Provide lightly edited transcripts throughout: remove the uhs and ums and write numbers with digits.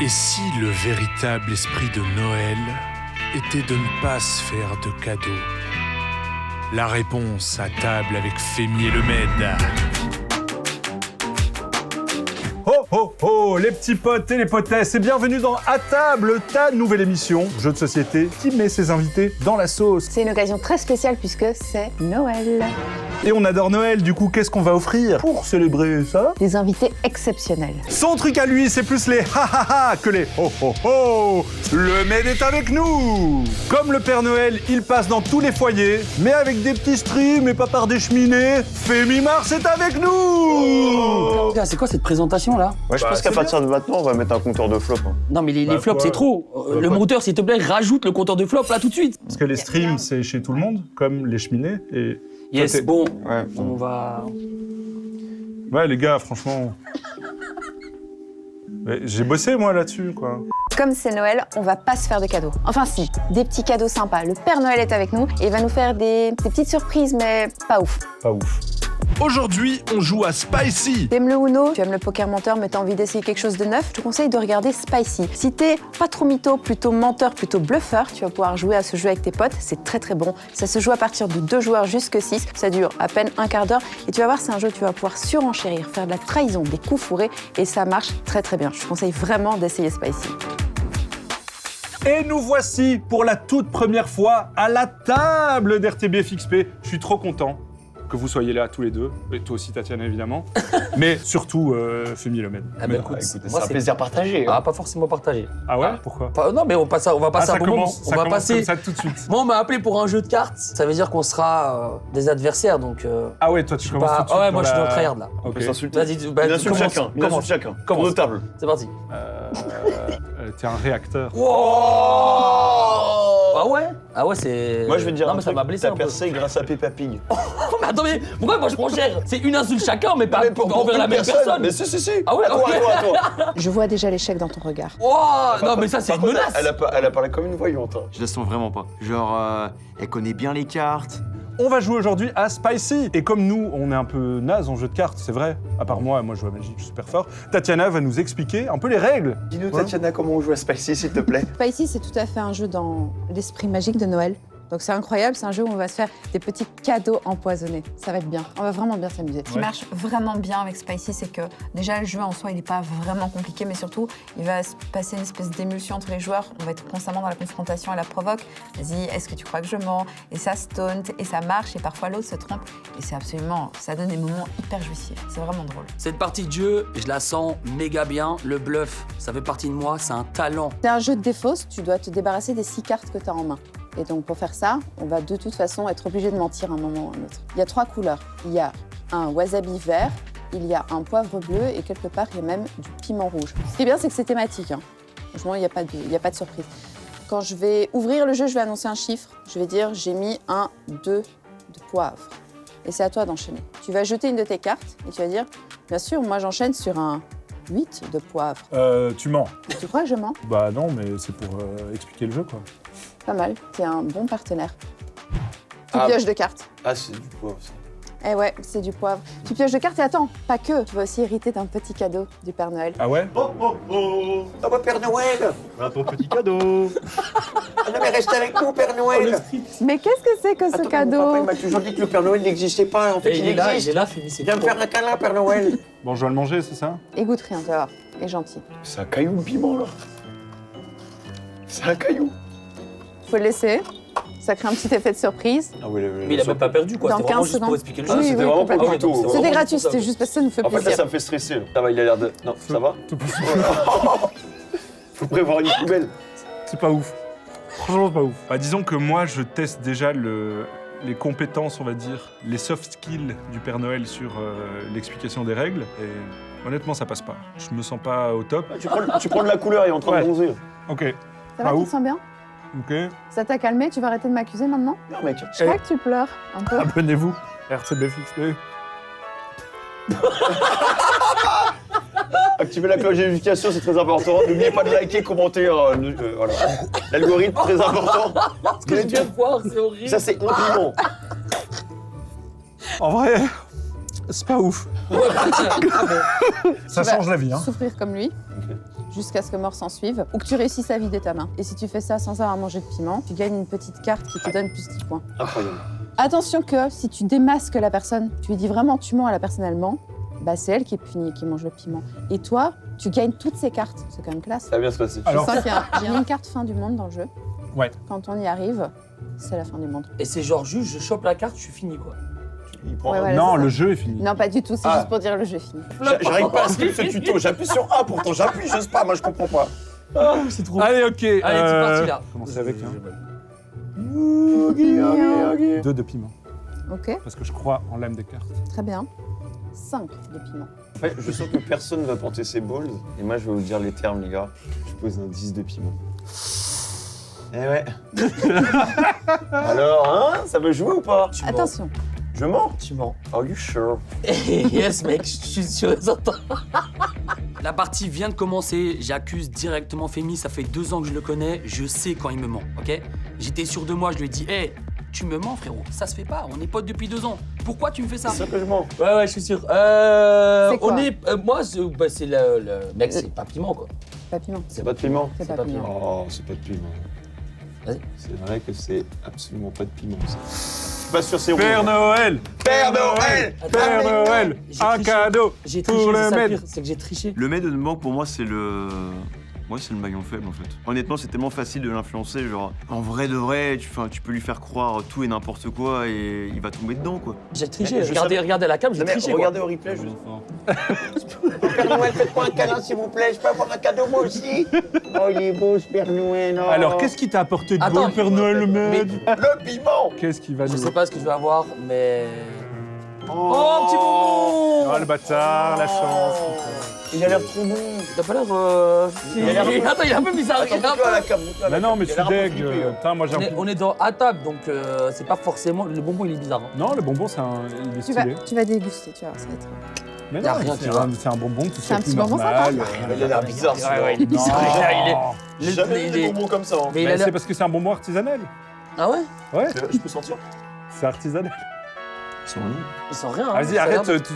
Et si le véritable esprit de Noël était de ne pas se faire de cadeaux? La réponse à table avec Fémi et le Med. Oh oh oh, les petits potes et les potesses, et bienvenue dans À table, ta nouvelle émission, jeu de société qui met ses invités dans la sauce. C'est une occasion très spéciale puisque c'est Noël. Et on adore Noël, du coup, qu'est-ce qu'on va offrir pour célébrer ça? Des invités exceptionnels. Son truc à lui, c'est plus les ha ha ha que les ho ho ho. Le Med est avec nous. Comme le Père Noël, il passe dans tous les foyers, mais avec des petits streams et pas par des cheminées. Fémi Mars est avec nous. Gars, c'est quoi cette présentation là? Ouais, je pense qu'à partir de maintenant, on va mettre un compteur de flop. Hein. Non mais les flops quoi c'est trop. Le monteur s'il te plaît rajoute le compteur de flop là tout de suite. Parce que les streams, c'est chez tout le monde, comme les cheminées. Et Yes, bon, Ouais. on va... ouais, les gars, franchement. Ouais, j'ai bossé moi là-dessus, quoi. Comme c'est Noël, on va pas se faire de cadeaux. Enfin si, des petits cadeaux sympas. Le Père Noël est avec nous et il va nous faire des petites surprises, mais pas ouf. Pas ouf. Aujourd'hui, on joue à Spicy. Tu aimes le Uno, tu aimes le poker menteur, mais t'as envie d'essayer quelque chose de neuf, je te conseille de regarder Spicy. Si t'es pas trop mytho, plutôt menteur, plutôt bluffeur, tu vas pouvoir jouer à ce jeu avec tes potes, c'est très très bon. Ça se joue à partir de 2 joueurs jusque 6, ça dure à peine un quart d'heure, et tu vas voir, c'est un jeu où tu vas pouvoir surenchérir, faire de la trahison, des coups fourrés, et ça marche très très bien. Je te conseille vraiment d'essayer Spicy. Et nous voici pour la toute première fois à la table d'RTBFXP. Je suis trop content que vous soyez là tous les deux, et toi aussi Tatiana évidemment, mais surtout Fémi et le Med. Ah bah écoute, Écoutez, moi c'est un plaisir partagé. Ah, pas forcément partagé. Ah ouais? Pourquoi? Non mais on va passer un bon moment. On va passer... comme ça tout de suite. Moi on m'a appelé pour un jeu de cartes, ça veut dire qu'on sera des adversaires donc... Ah ouais, toi tu commences tout de suite ouais, moi je suis dans la- le tryhard là. On Ok. peut s'insulter. Vas-y, Une insulte commence, chacun. Une commence. insulte chacun. Commence. Tour de table. C'est parti. T'es un réacteur. Ah ouais? Ah ouais c'est... Moi, je vais te dire Non un mais ça truc. m'a blessé T'as un peu. percé grâce à Peppa Pig. Oh, mais attends mais pourquoi moi je prends cher? C'est une insulte chacun mais pas Mais pour envers la une même personne. Mais si. Ah ouais, À toi, ok. à toi. Je vois déjà l'échec dans ton regard. Oh, non mais ça c'est Par une contre, menace. elle a parlé comme une voyante. Hein. Je la sens vraiment pas. Genre, elle connaît bien les cartes. On va jouer aujourd'hui à Spicy. Et comme nous, on est un peu naze en jeu de cartes, c'est vrai. À part moi joue à Magic, je suis super fort. Tatiana va nous expliquer un peu les règles. Dis-nous, Tatiana, comment on joue à Spicy, s'il te plaît. Spicy, c'est tout à fait un jeu dans l'esprit magique de Noël. Donc c'est incroyable, c'est un jeu où on va se faire des petits cadeaux empoisonnés. Ça va être bien, on va vraiment bien s'amuser. Ce qui marche vraiment bien avec Spicy, c'est que déjà le jeu en soi, il n'est pas vraiment compliqué, mais surtout, il va se passer une espèce d'émulsion entre les joueurs. On va être constamment dans la confrontation et la provoque. Vas-y, est-ce que tu crois que je mens? Et ça se taunt, et ça marche, et parfois l'autre se trompe. Et c'est absolument, ça donne des moments hyper jouissifs. C'est vraiment drôle. Cette partie de jeu, je la sens méga bien. Le bluff, ça fait partie de moi, c'est un talent. C'est un jeu de défausse, tu dois te débarrasser des 6 cartes que tu as en main. Et donc pour faire ça, on va de toute façon être obligé de mentir à un moment ou à un autre. Il y a 3 couleurs. Il y a un wasabi vert, il y a un poivre bleu et quelque part il y a même du piment rouge. Ce qui est bien, c'est que c'est thématique. Hein. Franchement, il n'y a pas de surprise. Quand je vais ouvrir le jeu, je vais annoncer un chiffre. Je vais dire j'ai mis un 2 de poivre. Et c'est à toi d'enchaîner. Tu vas jeter une de tes cartes et tu vas dire bien sûr, moi j'enchaîne sur un 8 de poivre. Tu mens. Tu crois que je mens? Bah non, mais c'est pour expliquer le jeu, quoi. Pas mal, t'es un bon partenaire. Tu Ah. pioches de cartes. Ah, c'est du poivre, ça. Eh ouais, c'est du poivre. Tu pioches de cartes et attends, pas que. Tu vas aussi hériter d'un petit cadeau du Père Noël. Ah ouais? Oh, ah bah, Père Noël. Un ton petit cadeau. Ah non, mais reste avec nous, Père Noël. Mais qu'est-ce que c'est que ce Attends, cadeau? Mon papa, il m'a toujours dit que le Père Noël n'existait pas. En fait, il existe. là, Fémi, c'est Viens me faire un câlin, Père Noël. Bon, je dois le manger, c'est ça? Il goûte rien, tu vas voir. Il est gentil. C'est un caillou de piment, là. C'est un caillou. Faut le laisser. Ça crée un petit effet de surprise. Ah oui, Mais il a même pas perdu quoi, Dans c'était vraiment 15 juste pour secondes. expliquer le Ah, jeu. oui, c'était oui, vraiment pas complètement. du tout. C'était C'était vraiment gratuit, responsable. c'était juste parce que ça nous fait En fait, là, plaisir. ça me fait stresser. Là. Ça va, il a l'air de... Non, ça va. Tout petit. Faut prévoir une poubelle. C'est pas ouf. Franchement, c'est pas ouf. Bah, disons que moi, je teste déjà les compétences, on va dire, les soft skills du Père Noël sur l'explication des règles. Et honnêtement, ça passe pas. Je me sens pas au top. Tu prends de la couleur, il est en train Ouais. de bronzer. Ok, Ça va, pas tu ouf. te sens bien? ok. Ça t'a calmé? Tu vas arrêter de m'accuser maintenant? Non, mec. Je crois que tu pleures un peu. Abonnez-vous. RTBFXP. Activez la cloche de notification, c'est très important. N'oubliez pas de liker, commenter. Voilà. L'algorithme, très important. Ce que je viens de voir, c'est horrible. Ça, c'est compliment. En vrai, c'est pas ouf. Ça change la vie, hein. Souffrir comme lui. jusqu'à ce que mort s'en suive, ou que tu réussisses à vider ta main. Et si tu fais ça sans avoir mangé de piment, tu gagnes une petite carte qui te donne plus 10 points. Incroyable. Attention que si tu démasques la personne, tu lui dis vraiment tu mens à la personne, elle ment, bah c'est elle qui est punie, qui mange le piment. Et toi, tu gagnes toutes ces cartes. C'est quand même classe. Ça va bien se passer. Alors- Je sens qu'il y a j'ai mis une carte fin du monde dans le jeu. Ouais. Quand on y arrive, c'est la fin du monde. Et c'est genre juste, je chope la carte, je suis fini quoi. Il prend... Ouais, voilà, Non, c'est ça. le jeu est fini. Non, pas du tout, c'est Ah. juste pour dire le jeu est fini. J'arrive pas à suivre ce tuto. J'appuie sur A pourtant. J'appuie, j'ose pas. Moi, je comprends pas. C'est trop. Allez, ok. Allez, c'est parti là. Commencez avec un. Ok. 2 de piment. Ok, Parce que je crois en l'âme des cartes. très bien. 5 de piment. En fait, je sens que personne ne va porter ses balls. Et moi, je vais vous dire les termes, les gars. Je pose un 10 de piment. Eh ouais. Alors, hein, ça veut jouer ou pas? Tu mens. Attention, Je mens. Tu mens. Are you sure? Yes mec, je suis sûr et certain. La partie vient de commencer, j'accuse directement Femi, ça fait 2 ans que je le connais, je sais quand il me ment, ok? J'étais sûr de moi, je lui ai dit, hé, tu me mens frérot, ça se fait pas, on est potes depuis 2 ans, pourquoi tu me fais ça? C'est sûr que je mens. Ouais, je suis sûr. C'est quoi On est. Moi, c'est le. Mec, c'est pas piment quoi. pas piment. C'est pas de piment. C'est pas pas piment. Oh, c'est pas de piment. Vas-y. C'est vrai que c'est absolument pas de piment, ça. Je suis pas sûr, c'est Père rouge. Noël! Père Noël! Père Noël! J'ai Un triché. cadeau! J'ai Pour triché, le c'est ça le maître. pire, c'est que j'ai triché. Le maître de manque pour moi, c'est le. Ouais, c'est le maillon faible en fait. Honnêtement, c'est tellement facile de l'influencer. Genre, en vrai de vrai, tu peux lui faire croire tout et n'importe quoi et il va tomber dedans quoi. J'ai triché, Mais je regardez la cam, j'ai Non, mais triché. quoi. regardez au replay, juste. Père Noël, faites-moi un câlin, s'il vous plaît. Je peux avoir un cadeau, moi aussi. Oh, il est beau, ce Père Noël. Oh. Alors, qu'est-ce qui t'a apporté de beau, Attends, le Père Noël, le maître? Le piment! Qu'est-ce qu'il va Je nous... sais pas ce que je vais avoir, mais. Oh, petit bonbon! Oh, le bâtard, la chance. Il a l'air trop bon. T'as pas l'air. Il a l'air un peu- Attends, il est un peu bizarre. Attends, il est un montre-le à la peu- cam, montre-le à la Mais non, cam. mais Il je a l'air suis un peu deg. flippé, hein. Putain, moi j'ai un On est à table, donc c'est pas forcément. Le bonbon, il est bizarre. hein. Non, le bonbon, il est stylé. Tu vas déguster, tu vois, ça va être... Mais Y a non, rien c'est qui va. c'est un bonbon, tout C'est un ça petit plus bonbon normal. Mais il a l'air bizarre, ce Ouais, il est bizarre. J'ai jamais vu des bonbons comme ça. hein. Mais il Mais a c'est l'air. parce que c'est un bonbon artisanal. Ah ouais? Ouais, Je peux sentir? c'est artisanal. Ils sont rien. Il sent rien. hein. Vas-y, Ça a l'air arrête, de- tu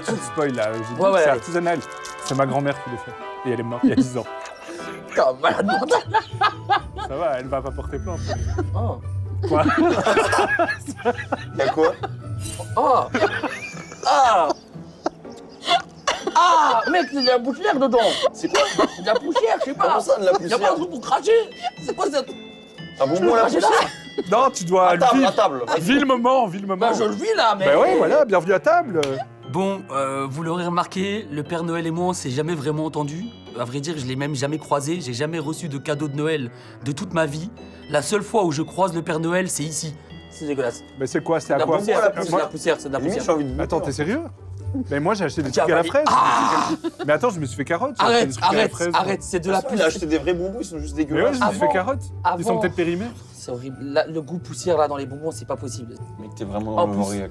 te spoil là. J'ai dit Ouais, que ouais. c'est artisanal. C'est ma grand-mère qui l'a fait. Et elle est morte il y a 10 ans. Putain, malade mental. Ça va, elle va pas porter plainte. Oh. Quoi? Y'a quoi? Oh. Ah. Ah, mec, il y a de la poussière dedans. C'est quoi? Il y a de la poussière, je sais pas. Comment ça, de la Il y a pas poussière? un truc pour cracher. C'est quoi cette. Un bonbon à la cracher là? poussière? Non, tu dois À le table, à vivre. table. Vis le moment, vis le moment. Bah, je le vis là, mais. Bah ouais, voilà, bienvenue à table. Bon, vous l'aurez remarqué, le Père Noël et moi, on s'est jamais vraiment entendu. À vrai dire, je l'ai même jamais croisé. J'ai jamais reçu de cadeau de Noël de toute ma vie. La seule fois où je croise le Père Noël, c'est ici. C'est dégueulasse. Mais c'est quoi? C'est à La quoi? poussière, la c'est de Moi- la poussière, c'est de la Limite, poussière. j'ai envie de Attends, t'es sérieux? Mais moi j'ai acheté des Tiens, trucs à la vas-y. fraise. Mais attends, je me suis fait carotte. j'ai acheté des Arrête, trucs à la arrête, fraise. arrit, c'est de la la Il a poussière. acheté des vrais bonbons, ils sont juste Mais ouais, dégueulasses. je me suis fait Avant- carotte. Ils sont avant- peut-être périmés. C'est horrible. Le goût poussière là dans les bonbons, c'est pas possible. Mec, t'es vraiment En dans le plus, mauvais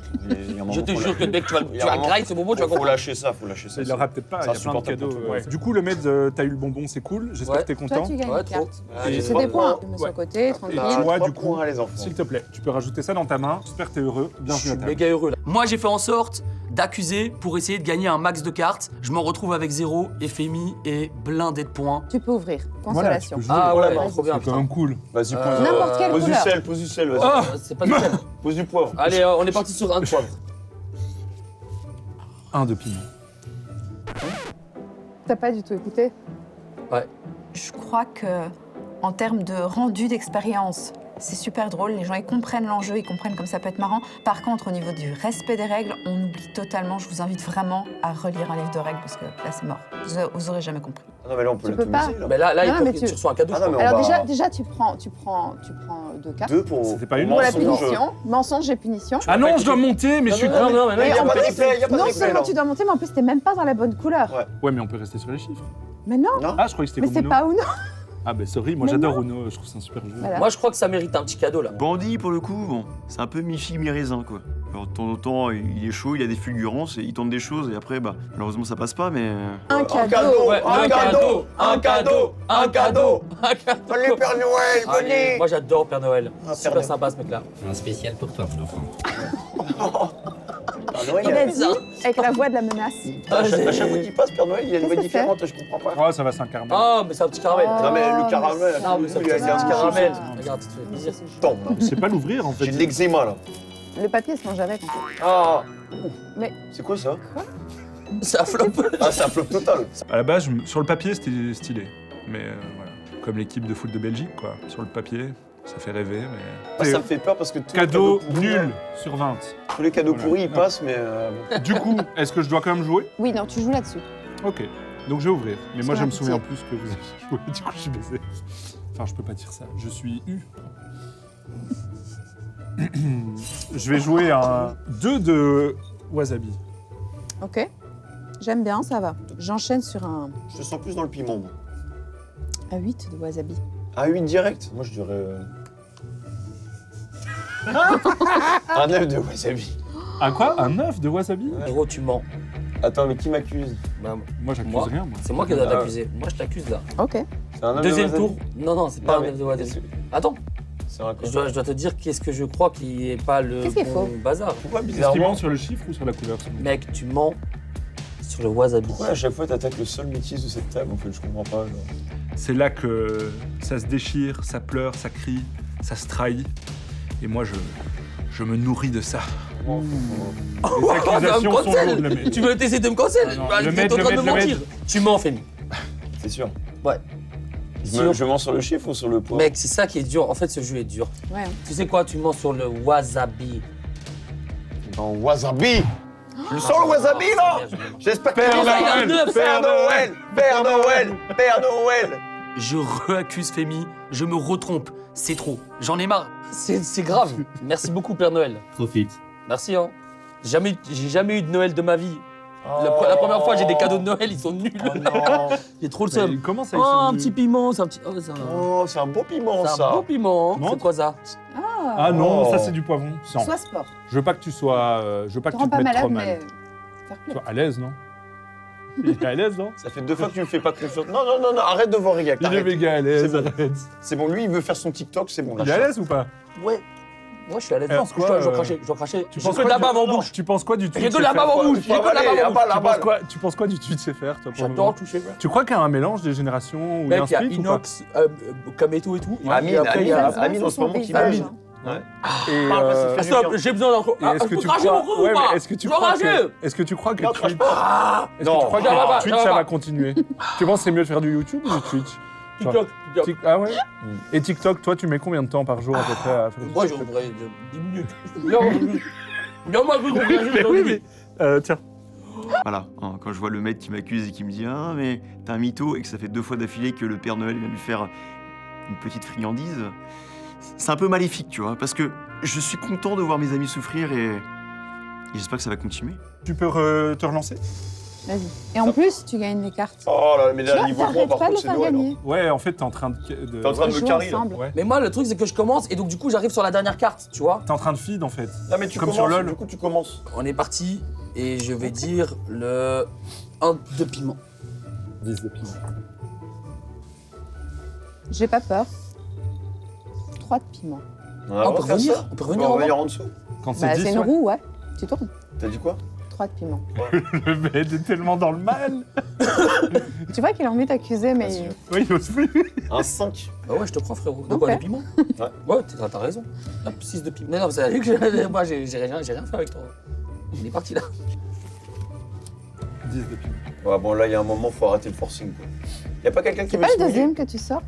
Je te jure que mec, tu Il y a vas vraiment- grailler ce bonbon, tu vas Faut comprendre. lâcher ça, faut lâcher ça. Il aura peut-être pas, C'est il y a plein de insupportable cadeaux. pour tout le monde. Du coup, le maître, t'as eu le bonbon, c'est cool. J'espère Ouais. que t'es Toi, content. tu gagnes Ouais, une trop. carte. Ah, j'ai C'est trois des points. points. Tu mets sur le Ouais. côté, Et tranquille. tu vois, Trois du coup, points, les enfants. s'il te plaît, tu peux rajouter ça dans ta main. J'espère que t'es heureux. Je Bienvenue suis à table. méga heureux là. Moi, j'ai fait en sorte d'accuser pour essayer de gagner un max de cartes. Je m'en retrouve avec 0, FMI et blindé de points. Tu peux ouvrir. Voilà, tu Consolation. peux jouer. Ah ouais, Voilà, trop bien. C'est quand même cool. Vas-y, Euh, pose. N'importe quelle Pose du couleur. sel, pose du sel, vas-y. Oh, C'est pas du sel. Pose du poivre. Allez, on est parti sur un de poivre. un de piment. T'as pas du tout écouté? Je crois que en termes de rendu d'expérience, c'est super drôle. Les gens, ils comprennent l'enjeu, ils comprennent comme ça peut être marrant. Par contre, au niveau du respect des règles, on oublie totalement. Je vous invite vraiment à relire un livre de règles parce que là, c'est mort. Vous aurez jamais compris. Ah non, mais là, on peut Tu peux pas. l'atomiser, là. Mais là, Non, mais tu tu- reçois un cadeau. Ah je non, crois. mais on Alors va- déjà, tu prends 2 cartes. Deux pour. C'était pas une Pour la mensonge. punition, mensonge et punition. Ah non, je dois monter, mais je suis Non, non, non, mais Mais non, y a en pas de plus- replay, y a pas de Non replay, seulement là. tu dois monter, mais en plus t'es même pas dans la bonne couleur. Ouais. Ouais, mais on peut rester sur les chiffres. Mais non, Non. Ah, je croyais que c'était mais comme c'est Uno. pas Uno. Ah, bah sorry, moi Mais j'adore Uno, je trouve c'est un super jeu. Voilà. Moi, je crois que ça mérite un petit cadeau là. Bandit, pour le coup, bon, c'est un peu mi-figue, mi-raisin, quoi. Alors, de temps en temps, il est chaud, il a des fulgurances, et il tente des choses, et après, bah, malheureusement, ça passe pas, mais... Un cadeau. Ouais, Un cadeau, un cadeau, un cadeau. Un cadeau. Allez, Père Noël, Allez, venez. moi j'adore Père Noël. Ah, Super Père sympa ce mec là. Un spécial pour toi, mon enfant. Noël, Il a dit, bizarre. avec la voix de la menace. à chaque fois qu'il passe, Père Noël, il a une voix Qu'est-ce que c'est différente, je comprends pas. Oh, ça va, c'est un caramel. Ah, mais c'est un petit caramel. Oh. Non, mais le mais caramel, c'est- Non, mais c'est un il a petit un petit caramel. Ah. Regarde, ça te fait plaisir. Attends, C'est pas l'ouvrir en fait. j'ai de l'eczéma là. Le papier se mange avec. En fait. Ah Mais- C'est quoi ça? Ça floppe. Ah, c'est un flop total. À la base, sur le papier, c'était stylé. Mais voilà. Comme l'équipe de foot de Belgique, quoi. Sur le papier, ça fait rêver, mais. Moi, ça me fait peur parce que tous les Cadeau cadeaux pourris, nul sur 20. Tous les cadeaux Voilà. pourris, ils passent, mais bon. Du coup, est-ce que je dois quand même jouer? Oui, non, tu joues là-dessus. Ok. Donc je vais ouvrir. Mais moi, Sur je un me souviens petit- plus que vous avez joué. Du coup, je suis baisé. Enfin, je peux pas dire ça. Je suis U. Je vais jouer un 2 de wasabi. Ok. J'aime bien, ça va. J'enchaîne sur un Je te sens plus dans le piment, moi. 8 de wasabi. Ah, 8 direct? Moi, je dirais. Un 9 de wasabi. Un quoi? Un 9 de wasabi? Gros, tu mens. Attends, mais qui m'accuse? Bah, Moi, j'accuse Moi rien, moi. c'est moi qui dois t'accuser. Moi, je t'accuse là. Ok. C'est un 9 Deuxième de wasabi? tour. Non, c'est pas Non, un mais neuf de wasabi. qu'est-ce que- Attends, C'est un quoi? je dois te dire qu'est-ce que je crois qui est pas le Qu'est-ce qu'il bon faut bazar. Pourquoi Est-ce qu'il bizarrement? ment sur le chiffre ou sur la couleur? sinon Mec, tu mens sur le wasabi. Pourquoi à chaque fois t'attaques le seul métis de cette table? En fait, je comprends pas. Genre. C'est là que ça se déchire, ça pleure, ça crie, ça se trahit. Et moi, je me nourris de ça. Comment Les accusations sont cancel. lourdes, le mec. Tu veux essayer de me cancel? Ah non, Bah, le t'es maître, en train de le me maître, mentir. Tu mens, Femi. C'est sûr. Ouais. Je mens sur le chiffre ou sur le poids? Mec, c'est ça qui est dur. En fait, ce jeu est dur. Ouais. Tu sais quoi? Tu mens sur le wasabi. Dans wasabi! Je sens le wasabi là! J'espère que Père tu vas- Noël, Père Noël! Père Noël! Père Noël! Je réaccuse Femi. Je me retrompe. C'est trop. J'en ai marre. C'est grave. Merci beaucoup, Père Noël. Profite. Merci, hein. J'ai jamais eu de Noël de ma vie. La première fois, j'ai des cadeaux de Noël, ils sont nuls. Oh non! J'ai trop le Mais seum. comment ça, ils Oh, sont un nuls petit piment, c'est un petit. Oh, c'est un... Oh, c'est un beau piment c'est un ça! beau piment. Hein. Non. C'est quoi ça? Ah non, Oh. ça c'est du poivron. Non. Sois sport. Je veux pas que tu sois, je veux pas Te que rends tu te pas mettes malade, trop mais. mal. Faire plaisir. Toi, à l'aise, non? Il est à l'aise, non? Ça fait 2 fois que tu me fais pas confiance. Non, non, non, non, arrête de voir Rigac. Il est arrête. méga à l'aise, C'est bon. arrête. C'est bon, lui il veut faire son TikTok, c'est bon. Il est à lâche. l'aise ou pas? Ouais. Moi, je suis à l'aise. Alors, Je quoi, dois cracher. Je dois cracher. Tu J'ai penses que de quoi la bave du- en bouche. Tu penses quoi du tweet J'ai que de la bave en bouche. J'ai que de la bave en bouche. Tu penses quoi du tweet chez faire, toi, pour le J'adore moment toucher. Tu crois qu'il y a un mélange des générations ou Mec, il y a split ou pas? Inox, Kameto et tout. Amine, Et après, il y a- Amine en ce moment qui Paysage, va. hein. Ouais. Et, Parle pas, ça te Ah, fait du stop, bien. j'ai besoin d'un. et Ah, est-ce je que peux tu cracher crois mon coup ou ouais, pas? mais est-ce que tu Je dois crois rager. que est-ce que tu crois que Non, crache Twitch pas. est-ce que Non. tu crois que Ça va pas, Twitch ça va ça pas. va continuer? Tu penses que c'est mieux de faire du YouTube ou du Twitch? TikTok. Ah ouais? Et TikTok, toi, tu mets combien de temps par jour à peu près à faire du Moi, TikTok? j'aurais 10 minutes. Viens, moi, je Mais oui, mais tiens. Voilà, hein, quand je vois le maître qui m'accuse et qui me dit ah mais t'es un mytho et que ça fait 2 fois d'affilée que le Père Noël vient lui faire une petite friandise, c'est un peu maléfique, tu vois, parce que je suis content de voir mes amis souffrir et j'espère que ça va continuer. Tu peux te relancer? Vas-y. Et en plus, tu gagnes les cartes. Oh là, mais Tu là, vois, niveau 3, t'arrêtes par pas de le contre, c'est faire Noël. gagner. Ouais, en fait, t'es en train de... T'es en train de me Jouer carrer, là. ensemble. Ouais. Mais moi, le truc, c'est que je commence et donc, du coup, j'arrive sur la dernière carte, tu vois. T'es en train de feed, en fait. Non, mais tu Comme commences, sur LoL. du coup, tu commences. On est parti et je vais dire le 1 de piment. 10 de piment. J'ai pas peur. 3 de piment. Ah, on peut faire revenir, ça on peut On revenir peut en revenir bas. en dessous. Quand c'est Bah, 10, c'est une ouais. roue, ouais. Tu tournes. T'as dit quoi? 3 de piment. Le mec est tellement dans le mal. Tu vois qu'il a envie d'accuser, mais. Vas-y. Oui, il ose plus. Un 5. Bah ouais, je te crois, frérot. De quoi, Ok. le piment? Ouais. Ouais, t'as raison. Hop, 6 de piment. Non, non, c'est que moi, j'ai rien fait avec toi. On est parti là. 10 de piment. Ouais, bon, là, il y a un moment, faut arrêter le forcing, quoi. Y a pas quelqu'un qui C'est veut pas se le mouiller? deuxième que tu sors?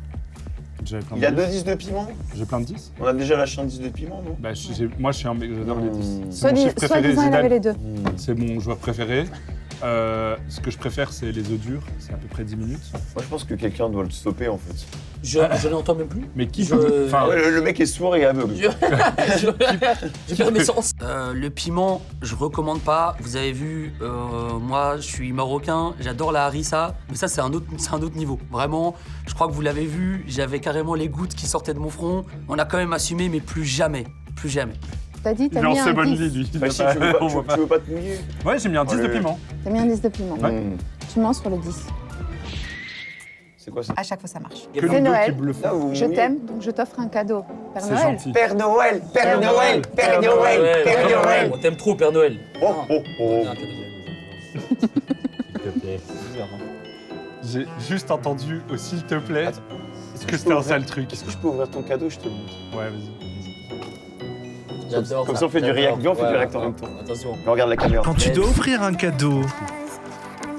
J'avais plein Il de y a 10. 2 10 de piment. J'ai plein de 10. On a déjà lâché un 10 de piment, non? Bah, moi, je suis un mec, j'adore les 10. C'est Soit mon chiffre disant, préféré, il avait Zidane. les deux. C'est mon joueur préféré. Ce que je préfère, c'est les œufs durs. C'est à peu près 10 minutes. Moi, je pense que quelqu'un doit le stopper, en fait. Je n'entends même plus. Mais qui Je- peut... Enfin, Ouais, le mec est sourd et aveugle. J'ai perdu mes sens. Le piment, je recommande pas. Vous avez vu, moi, je suis marocain, j'adore la harissa, mais ça, c'est un autre niveau. Vraiment, je crois que vous l'avez vu, j'avais carrément les gouttes qui sortaient de mon front. On a quand même assumé, mais plus jamais. Plus jamais. T'as dit, il t'as est en mis un Sebonne 10. lui. Il Bah, a si, pas- tu veux pas, on voit tu veux pas te mouiller. Ouais, j'ai mis un 10 de Allez. piment. T'as mis un 10 de piment. Ouais. Mmh. Tu mens sur le 10. C'est quoi ça? À chaque fois, ça marche. Que les C'est deux Noël. qui bluffent. Là, vous Je mouillez. t'aime, donc je t'offre un cadeau. Père C'est Noël. gentil. Père Noël, Père Noël, Père Noël, Père Noël. On t'aime trop, Père Noël. Oh, oh, oh. J'ai juste entendu au s'il te plaît Attends. que c'était un sale truc. Est-ce que je peux ouvrir ton cadeau? Je te le montre. Ouais, vas-y. J'adore Comme ça, on fait du j'adore. react. Viens, on fait du Ouais, react en même temps. Attention. Mais regarde la caméra. Quand tu dois offrir un cadeau,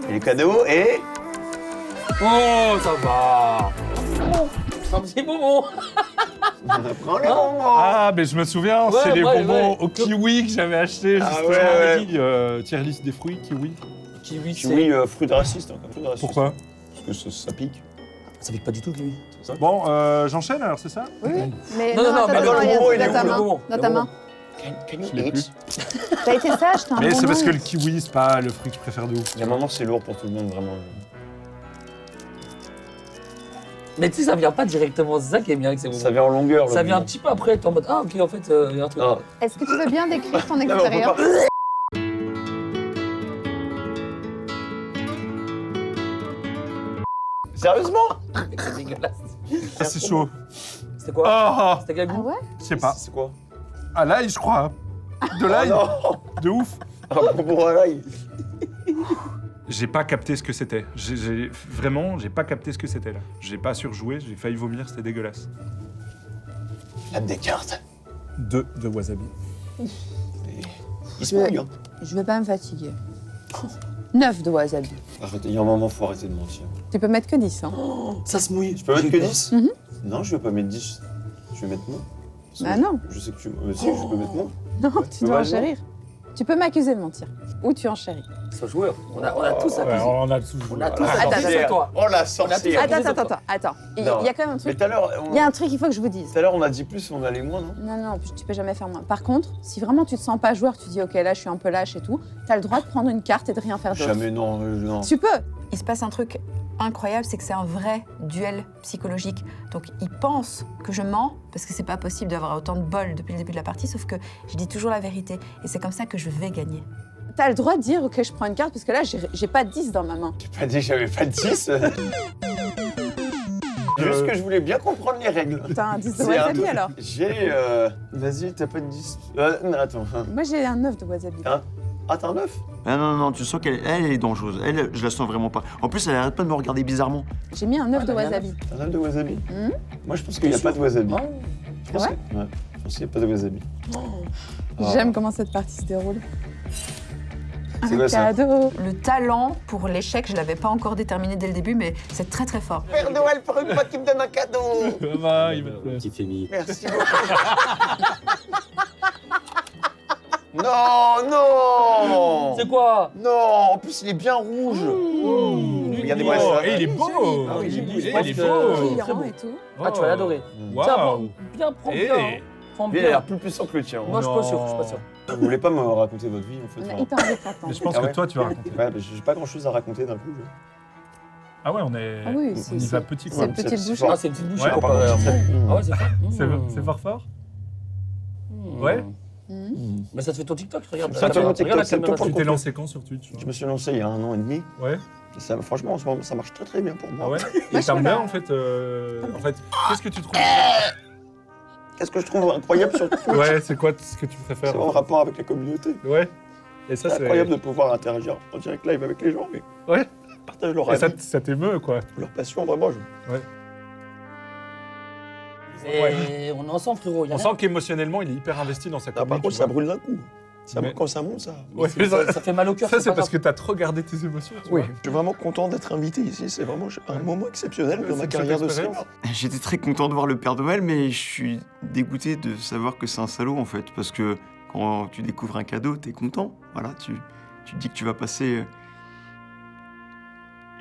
Et le cadeau est... Oh, ça va. Un petit bonbon. Prends le bonbon. Ah, mais je me souviens, Ouais, c'est les ouais, bonbons ouais. au kiwi que j'avais acheté. Ah, Justement, ouais, on avait ouais. dit, tier list des fruits, kiwi. Kiwi, Kiwi, fruit de raciste. Hein, fruit de raciste. Pourquoi? Parce que ça pique. Ça pique pas du tout, le kiwi. Bon, j'enchaîne alors, c'est ça? Oui, oui. Mais Non, non, non, mais attends, le il y a bonbon, il est dans ta où, le main. bonbon Dans ta main. Can Je you l'ai eat? T'as été sage, t'as un Mais bon c'est parce nom. que le kiwi, c'est pas le fruit que je préfère de ouf. Il y a un moment, c'est lourd pour tout le monde, vraiment. Mais tu sais, ça vient pas directement, c'est ça qui est bien avec ces bonbons. Ça vient en longueur. Ça le vient un bonbon. petit peu après, t'es en mode, ah ok, en fait, il y a un truc. Ah. Est-ce que tu veux bien décrire ton Non, mais on peut expérience? pas. Sérieusement? C'est dégueulasse. Ah, c'est chaud. C'était quoi Ah, C'était quel Ah goût ouais? je sais pas. C'est quoi? À l'ail, je crois. De l'ail, Oh de ouf. non. Un bonbon à l'ail. J'ai pas capté ce que c'était. Vraiment, j'ai pas capté ce que c'était là. J'ai pas surjoué, j'ai failli vomir, c'était dégueulasse. Lame des cartes. 2 de wasabi. Il se mouille, hein. Je vais pas me fatiguer. 9 de wasabi. Arrêtez, il y a un moment, faut arrêter de mentir. Tu peux mettre que 10. Hein. Ça se mouille. Je peux mettre que 10? Mhm. Non, je vais pas mettre 10. Je vais mettre moins. Parce Bah que non. Je sais que tu... Si, je peux mettre moins. Non, tu dois Vas-y. enchérir. Tu peux m'accuser de mentir. Ou tu enchéris. C'est joueur. On a tous Ouais, accusé. on a tous On a tous Attends, accusé attends. toi. Oh la sorcière. Attends. Il y Non. a quand même un Mais truc. tout à l'heure, Il y a un truc qu'il faut que je vous dise. tout à l'heure, on a dit plus, on allait moins, non? Non, tu peux jamais faire moins. Par contre, si vraiment tu te sens pas joueur, tu dis ok, là je suis un peu lâche et tout, t'as le droit de prendre une carte et de rien faire d'autre. Jamais, non, non. Tu peux. Il se passe un truc incroyable, c'est que c'est un vrai duel psychologique. Donc il pense que je mens, parce que c'est pas possible d'avoir autant de bol depuis le début de la partie, sauf que je dis toujours la vérité. Et c'est comme ça que je vais gagner. T'as le droit de dire ok, je prends une carte parce que là j'ai pas de 10 dans ma main. J'ai pas dit que j'avais pas de 10. Juste que je voulais bien comprendre les règles. T'as un 10 de C'est un wasabi truc- alors. J'ai. Vas-y, t'as pas de 10. Non, attends. Hein. Moi j'ai un 9 de wasabi. Ah, t'as un 9? Ah non, non, tu sens qu'elle est dangereuse. Elle, je la sens vraiment pas. En plus, elle arrête pas de me regarder bizarrement. J'ai mis un 9 de wasabi. T'as un 9 de wasabi? Mhm. Moi, je pense qu'il n'y a pas de wasabi. Ah. Je pense Ouais que- ouais, je pense qu'il n'y a pas de wasabi. Ah. J'aime comment cette partie se déroule. C'est Un quoi ça? cadeau. Le talent pour l'échec, je l'avais pas encore déterminé dès le début, mais c'est très très fort. Père Noël, pour une fois, tu me donnes un cadeau. Il va te plaire. Petite famille. Merci beaucoup. Non, non. C'est quoi Non, en plus, il est bien rouge. Regardez-moi Oh, ça. et il est beau. Ah oui, il est beau. Et Je pense il est que- beau. Brillant et tout. Ah, tu vas l'adorer. Tiens, prends Waouh. bien, prends Eh. bien. Prends Lui, il a l'air bien. plus puissant que le tien. Moi, je suis pas sûr, je suis pas sûr. Vous voulez pas me raconter votre vie, en fait? On a enfin. hyper envie de t'entendre. Mais je pense Ah que ouais. toi, tu vas raconter. Ouais, mais j'ai pas grand-chose à raconter d'un coup. Ah ouais, on est. Ah oui, on c'est- y va c'est- petit c'est quoi. une petite c'est bouchée. fort. Ah, c'est une petite bouchée Ouais, pour par pas. contre, c'est- Ah ouais, c'est fort. C'est fort fort. Ouais. Mhm. Mais ça te fait ton TikTok, regarde. Ça te fait mon TikTok, Regarde la c'est le caméra. top Tu pour t'es le lancé quand sur Twitch? Je me suis lancé il y a 1 an et demi. Ouais. Ça, franchement, en ce moment, ça marche très très bien pour moi. Ah ouais. je Et sais t'aimes pas. bien en fait. Qu'est-ce que tu trouves? Qu'est-ce que je trouve incroyable sur Twitch? Ouais, c'est quoi ce que tu C'est préfères? en rapport avec la communauté. Ouais. Et ça, C'est c'est incroyable de pouvoir interagir en direct live avec les gens, mais Ouais. partage leur Et ça, avis, ça t'émeut quoi. leur passion, vraiment. Et on est ensemble, frérot. On sent qu'émotionnellement, il est hyper investi dans sa Ah, commune. par contre, tu ça vois. brûle d'un coup. Ça, Mais- Quand ça monte, ça. Ouais, Ça fait mal au cœur. Ça, c'est pas parce grave. que t'as trop gardé tes émotions. tu Oui, vois. je suis vraiment content d'être invité ici. C'est vraiment un moment exceptionnel Ouais, dans ma cette carrière de expérience. streamer. J'étais très content de voir le Père Noël, mais je suis dégoûté de savoir que c'est un salaud en fait. Parce que quand tu découvres un cadeau, t'es content. Voilà, tu te dis que tu vas passer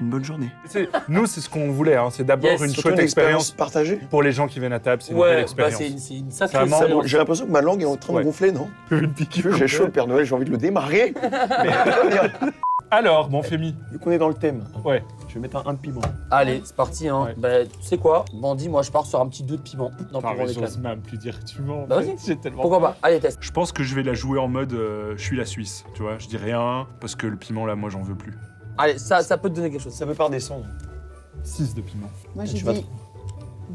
une bonne journée. Nous, c'est ce qu'on voulait. Hein. C'est d'abord Yes, une Surtout chouette expérience partagée. pour les gens qui viennent à table. C'est une belle Ouais, bah, expérience. c'est une sacrée Vraiment, expérience. J'ai l'impression que ma langue est en train de Ouais. gonfler, non? Une piqûre. J'ai chaud, le Père Noël, j'ai envie de le démarrer. Alors, mon Fémi. Vu qu'on est dans le thème, Ouais. je vais mettre un de piment. Allez, c'est parti. Hein. Ouais. Bah, tu sais quoi, Bandit, moi, je pars sur un petit 2 de piment. Non, Enfin, pour mais les j'ose classes. même plus dire que tu mens. en Bah, fait. vas-y. J'ai tellement Pourquoi peur. pas Allez, teste. Je pense que je vais la jouer en mode je suis la Suisse, tu vois. Je dis rien parce que le piment là, moi, j'en veux plus. Allez, ça peut te donner quelque chose. Ça peut pas redescendre. 6 de piment. Moi, Et j'ai tu vas dit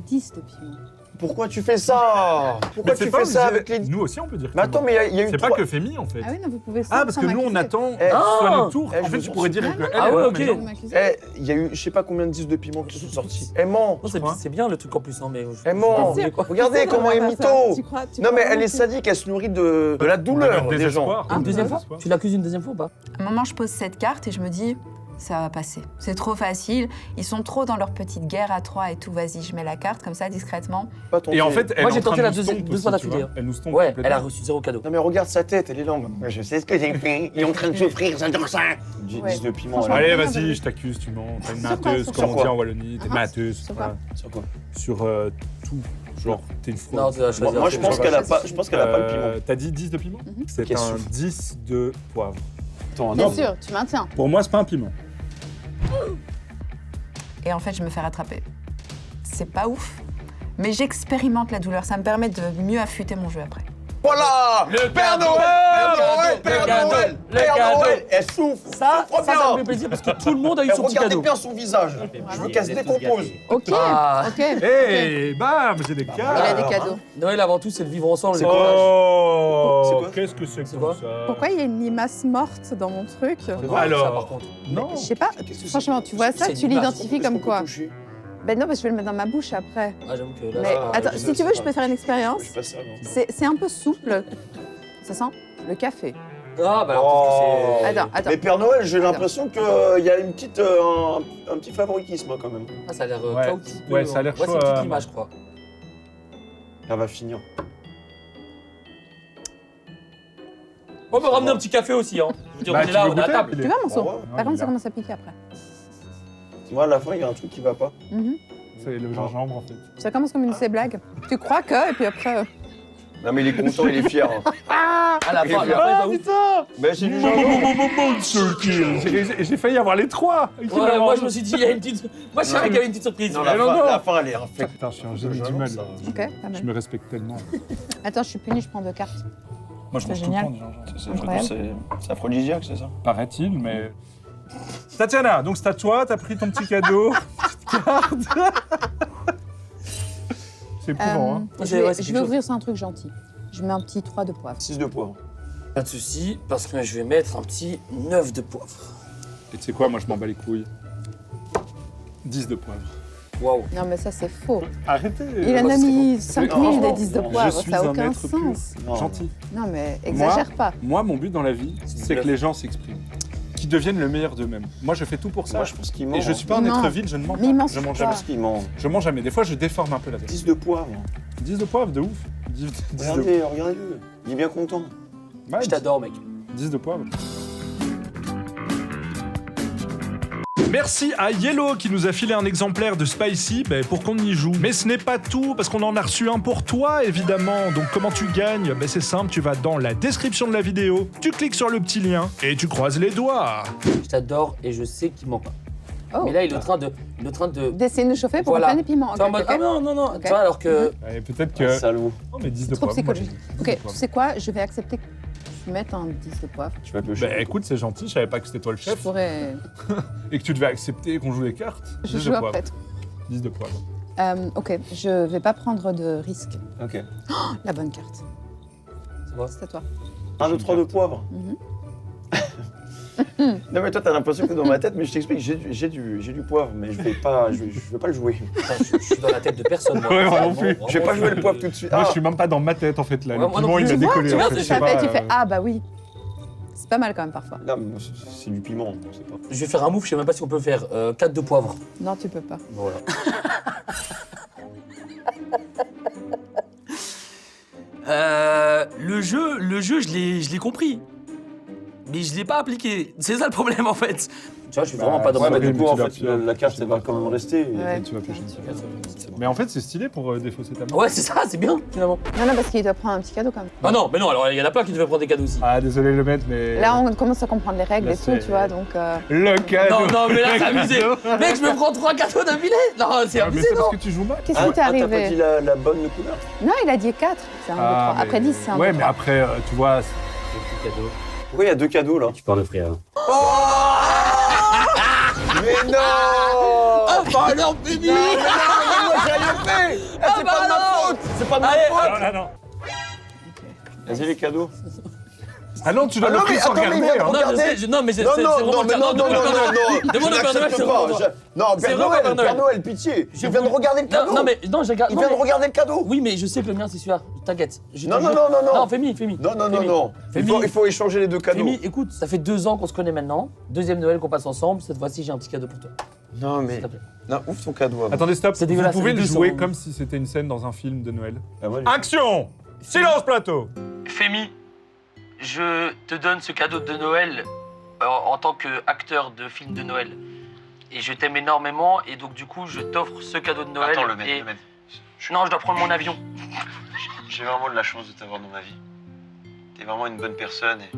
10 de piment. Pourquoi tu fais ça? Pourquoi Mais c'est tu pas fais ça obligé. avec les... Nous aussi, on peut dire. Mais attends, mais il y a eu C'est pas trois- que Fémi en fait. Ah oui, non, vous pouvez ça. Ah, parce que sans nous, on m'accuser. attend Eh, que ce soit notre tour. eh, En je fait, vous tu en pourrais supplie. dire que. Ah ouais, ok. Vous m'accusez. Il y a eu, je sais pas combien de 10 de piment qui sont sortis. Eh, ment. Non, c'est bien le truc en plus, non mais. Eh, ment. C'est sûr. Regardez comment elle est mytho. Tu crois Non, mais crois elle est vraiment sadique, elle se nourrit de la douleur des gens. désespoir. Un Une deuxième peu. fois Tu l'accuses une deuxième fois ou pas? À un moment, je pose cette carte et je me dis, ça va passer. C'est trop facile. Ils sont trop dans leur petite guerre à 3 et tout. Vas-y, je mets la carte comme ça, discrètement. Pas ton Et en fait. fait, elle Moi, est j'ai en train tenté de la nous deuxième- stomp deux fois aussi, tu d'affilée, vois. Elle nous stomp Ouais, complètement. elle a reçu 0 cadeau. Non, mais regarde sa tête, elle est lente. Je sais ce que j'ai fait. Il est en train de souffrir, j'adore ça. J'ai Ouais. 10 de piment. Franchement, alors. Allez, non, vas-y, non, je t'accuse, tu mens. T'es une Sur quoi, menteuse, sur comme on quoi dit en Wallonie. T'es Ah, menteuse. sur voilà. Sur quoi? Sur tout. Genre, t'es une fraude. Non, tu vas choisir. Moi, je pense qu'elle a pas le piment. T'as dit 10 de piment Mhm. C'est Qu'est-ce un que- 10 de poivre. Attends, Bien non. sûr, tu maintiens. Pour moi, c'est pas un piment. Et en fait, je me fais rattraper. C'est pas ouf. Mais j'expérimente la douleur. Ça me permet de mieux affûter mon jeu après. Voilà! Le Père cadeau, Noël! Père le cadeau, Noël! le Père cadeau. Noël! Elle souffre! Ça souffre me bien. fait plaisir parce que tout le monde a eu Et son petit regardez cadeau. bien son visage. Je veux qu'elle se décompose. Ok, Ah. ok. Hé, bam, j'ai des Il a cartes. des cadeaux. Noël avant tout, c'est le vivre ensemble. C'est le quoi partage. Oh, C'est quoi qu'est-ce que c'est C'est que quoi ça Pourquoi il y a une limace morte dans mon truc? vrai, Alors, Ça, par contre. non. Je sais pas, Qu'est-ce que c'est franchement, tu vois ça, C'est tu une limace. l'identifies comme quoi? Ben non, parce que je vais le mettre dans ma bouche après. Ah, j'avoue que là. Mais Ah, attends, je si sais, tu veux, c'est je pas- peux faire une expérience. Je fais ça, non. C'est un peu souple. Ça sent le café. Ah, bah alors, peut-être que c'est. Attends. Mais Père Noël, j'ai Attends. l'impression qu'il y a une petite, un petit favoritisme quand même. Ah, ça a l'air Ouais. chaotique. Ouais, ça a l'air Ouais, chaud c'est à- petite image, je crois. Elle va finir. On peut ramener un petit café aussi, hein. Je veux dire, Bah, on est tu là, veux on est à goûter table. Il est- Tu veux un morceau? Ouais, Par contre, il ça a- commence à piquer après. Moi, à la fin, il y a un truc qui va pas. Mhm. C'est le gingembre en fait. Ça commence comme une de ces blagues. Tu crois que, et puis après. Non, mais il est content, il est fier. À la fin, il va où putain Mais c'est du gingembre. Monster kill. J'ai failli avoir les trois. Ouais, moi je me suis dit, il y a une petite. Moi je savais qu'il y avait une petite surprise. Non, Mais non, non. la fin, elle est infectée. Putain, je suis un génie du mal. Ok, pas Je mal. me respecte tellement. Attends, je suis punie, je prends 2 cartes. Moi, je mange tout le temps du gingembre. Incroyable. C'est aphrodisiaque, c'est ça? Paraît-il, mais. Tatiana, donc c'est à toi, t'as pris ton petit cadeau. Petite carte. C'est éprouvant, hein. Je Ouais, vais, c'est je quelque vais chose. ouvrir sur un truc gentil. Je mets un petit 3 de poivre. 6 de poivre. Pas de soucis, parce que je vais mettre un petit 9 de poivre. Et tu sais quoi, moi je m'en bats les couilles. 10 de poivre. Waouh. Non, mais ça, c'est faux. Arrêtez. Il en a mis 5000 des 10 de non, poivre. Je suis Ça n'a un aucun être sens. pur, Non. gentil. Non, mais exagère pas. Moi, mon but dans la vie, c'est que bluff. les gens s'expriment. Qu'ils deviennent le meilleur d'eux-mêmes. Moi, je fais tout pour ça. Moi, je pense qu'il ment. Et je suis pas un Il être ment. vil, je ne mens Mais il ment pas. Je mens pas. Je jamais. pense qu'il ment. Je mens jamais. Des fois, je déforme un peu la vérité. 10 de poivre. 10 de poivre, de ouf. 10 de... Regardez-le. Il est bien content. Ouais, Je t'adore, mec. 10 de poivre. Merci à Yellow qui nous a filé un exemplaire de Spicy pour qu'on y joue. Mais ce n'est pas tout, parce qu'on en a reçu un pour toi, évidemment. Donc comment tu gagnes? C'est simple, tu vas dans la description de la vidéo, tu cliques sur le petit lien et tu croises les doigts. Je t'adore et je sais qu'il ment pas. Oh. Mais là, il est en train de. D'essayer de nous chauffer pour Voilà. prendre les piments. Tu es en Ok, mode, ok. ah non, non, non. Ok. Tu vois, alors que. Et peut-être Un que... salaud. Non mais 10 de Trop poivre. moi, psychologique. j'ai 10 Ok, de tu poivre. sais quoi? Je vais accepter que tu mettes un 10 de poivre. Tu vas piocher. Écoute, c'est gentil, je savais pas que c'était toi le Je chef. pourrais. Et que tu devais accepter qu'on joue les cartes. Je 10 joue de après poivre. toi. 10 de poivre. Ok, je vais pas prendre de risque. Ok. La bonne carte. C'est quoi C'est à toi. 1, 2, 3 de poivre. Mhm. Non mais toi t'as l'impression que dans ma tête, mais je t'explique, j'ai du poivre, mais je vais pas le jouer. Putain, je suis dans la tête de personne. Moi. Ouais, moi non Vraiment, plus. Je vais pas vraiment, jouer le poivre tout de suite. Moi, Ah, je suis même pas dans ma tête en fait là. Ouais, Le moi non piment, plus. il a Tu vois, décollé. tu en vois fait, ce que je ça sais fait? pas, Tu fais ah bah oui. C'est pas mal quand même parfois. non, mais c'est du piment, je sais pas. Je vais faire un move, je sais même pas si on peut faire 4 de poivre. Non, tu peux pas. Voilà. Le jeu, je l'ai compris. Mais je l'ai pas appliqué. C'est ça le problème en fait. Tu vois, je suis vraiment pas dans Ouais, mon mais oui, du mais coup, en tu l'as- fait, la carte, elle va quand même rester. Ouais. Tu vas piocher. Mais en fait, c'est stylé pour défausser ta main. Ouais, c'est ça, c'est bien finalement. Non, non, parce qu'il doit prendre un petit cadeau quand même. Ah non, mais non, alors il y en a plein qui devaient prendre des cadeaux aussi. Ah, désolé le maître, mais. Là, on commence à comprendre les règles Là, et tout, c'est- tu vois, donc. Le cadeau. Non, non, mais là, c'est abusé. cadeau. Mec, je me prends 3 cadeaux d'affilée. Non, c'est Ah, mais abusé, c'est parce non. que tu joues mal. Qu'est-ce qui t'est t'as pas dit arrivé? la bonne couleur? Non, il a dit 4. C'est un, 2, 3. Ah, mais- Après 10, c'est un, 2, Ouais, 3. mais après, tu vois. Pourquoi il y a 2 cadeaux là? Tu peux en offrir un. Mais non! Ah bah alors, Fémi! Non, moi j'ai rien fait. C'est pas de ma faute. C'est pas de ma Allez, faute. Non, non, non. Vas-y les cadeaux. Ah non, tu dois Ah le non, mais plus sans attends, mais regarder. il vient de Hein. Non, je Regardez. sais, non, mais c'est Non, c'est non, vraiment non, mais non, non, demande au non, Père non, Noël. non. Demande au Père Noël, J'accepte c'est pas. vraiment toi. Non, C'est Père vraiment Noël, Père Noël. Père Noël, pitié. Je viens de regarder le cadeau. Non, mais non, je regarde. Il non, vient de mais- regarder le cadeau. Oui, mais je sais que le mien c'est celui-là. T'inquiète. Je te Non, non, jure. non, non, non. Non, Fémi. Non, non, non, Fémi. non. Fémi. Il faut échanger les deux cadeaux. Fémi, écoute, ça fait 2 ans qu'on se connaît maintenant. Deuxième Noël qu'on passe ensemble. Cette fois-ci, j'ai un petit cadeau pour toi. Non, mais. S'il te plaît. Non, ouvre ton cadeau avant. Attendez, stop. C'est Vous dégueulasse, pouvez c'est le 200. jouer comme si c'était une scène dans un film de Noël. Ah, moi, Action! Silence plateau! Fémi, je te donne ce cadeau de Noël en tant qu'acteur de film de Noël. Et je t'aime énormément, et donc du coup, je t'offre ce cadeau de Noël. Attends, le mec, et... le mec. Non, je dois prendre mon avion. J'ai vraiment de la chance de t'avoir dans ma vie. T'es vraiment une bonne personne et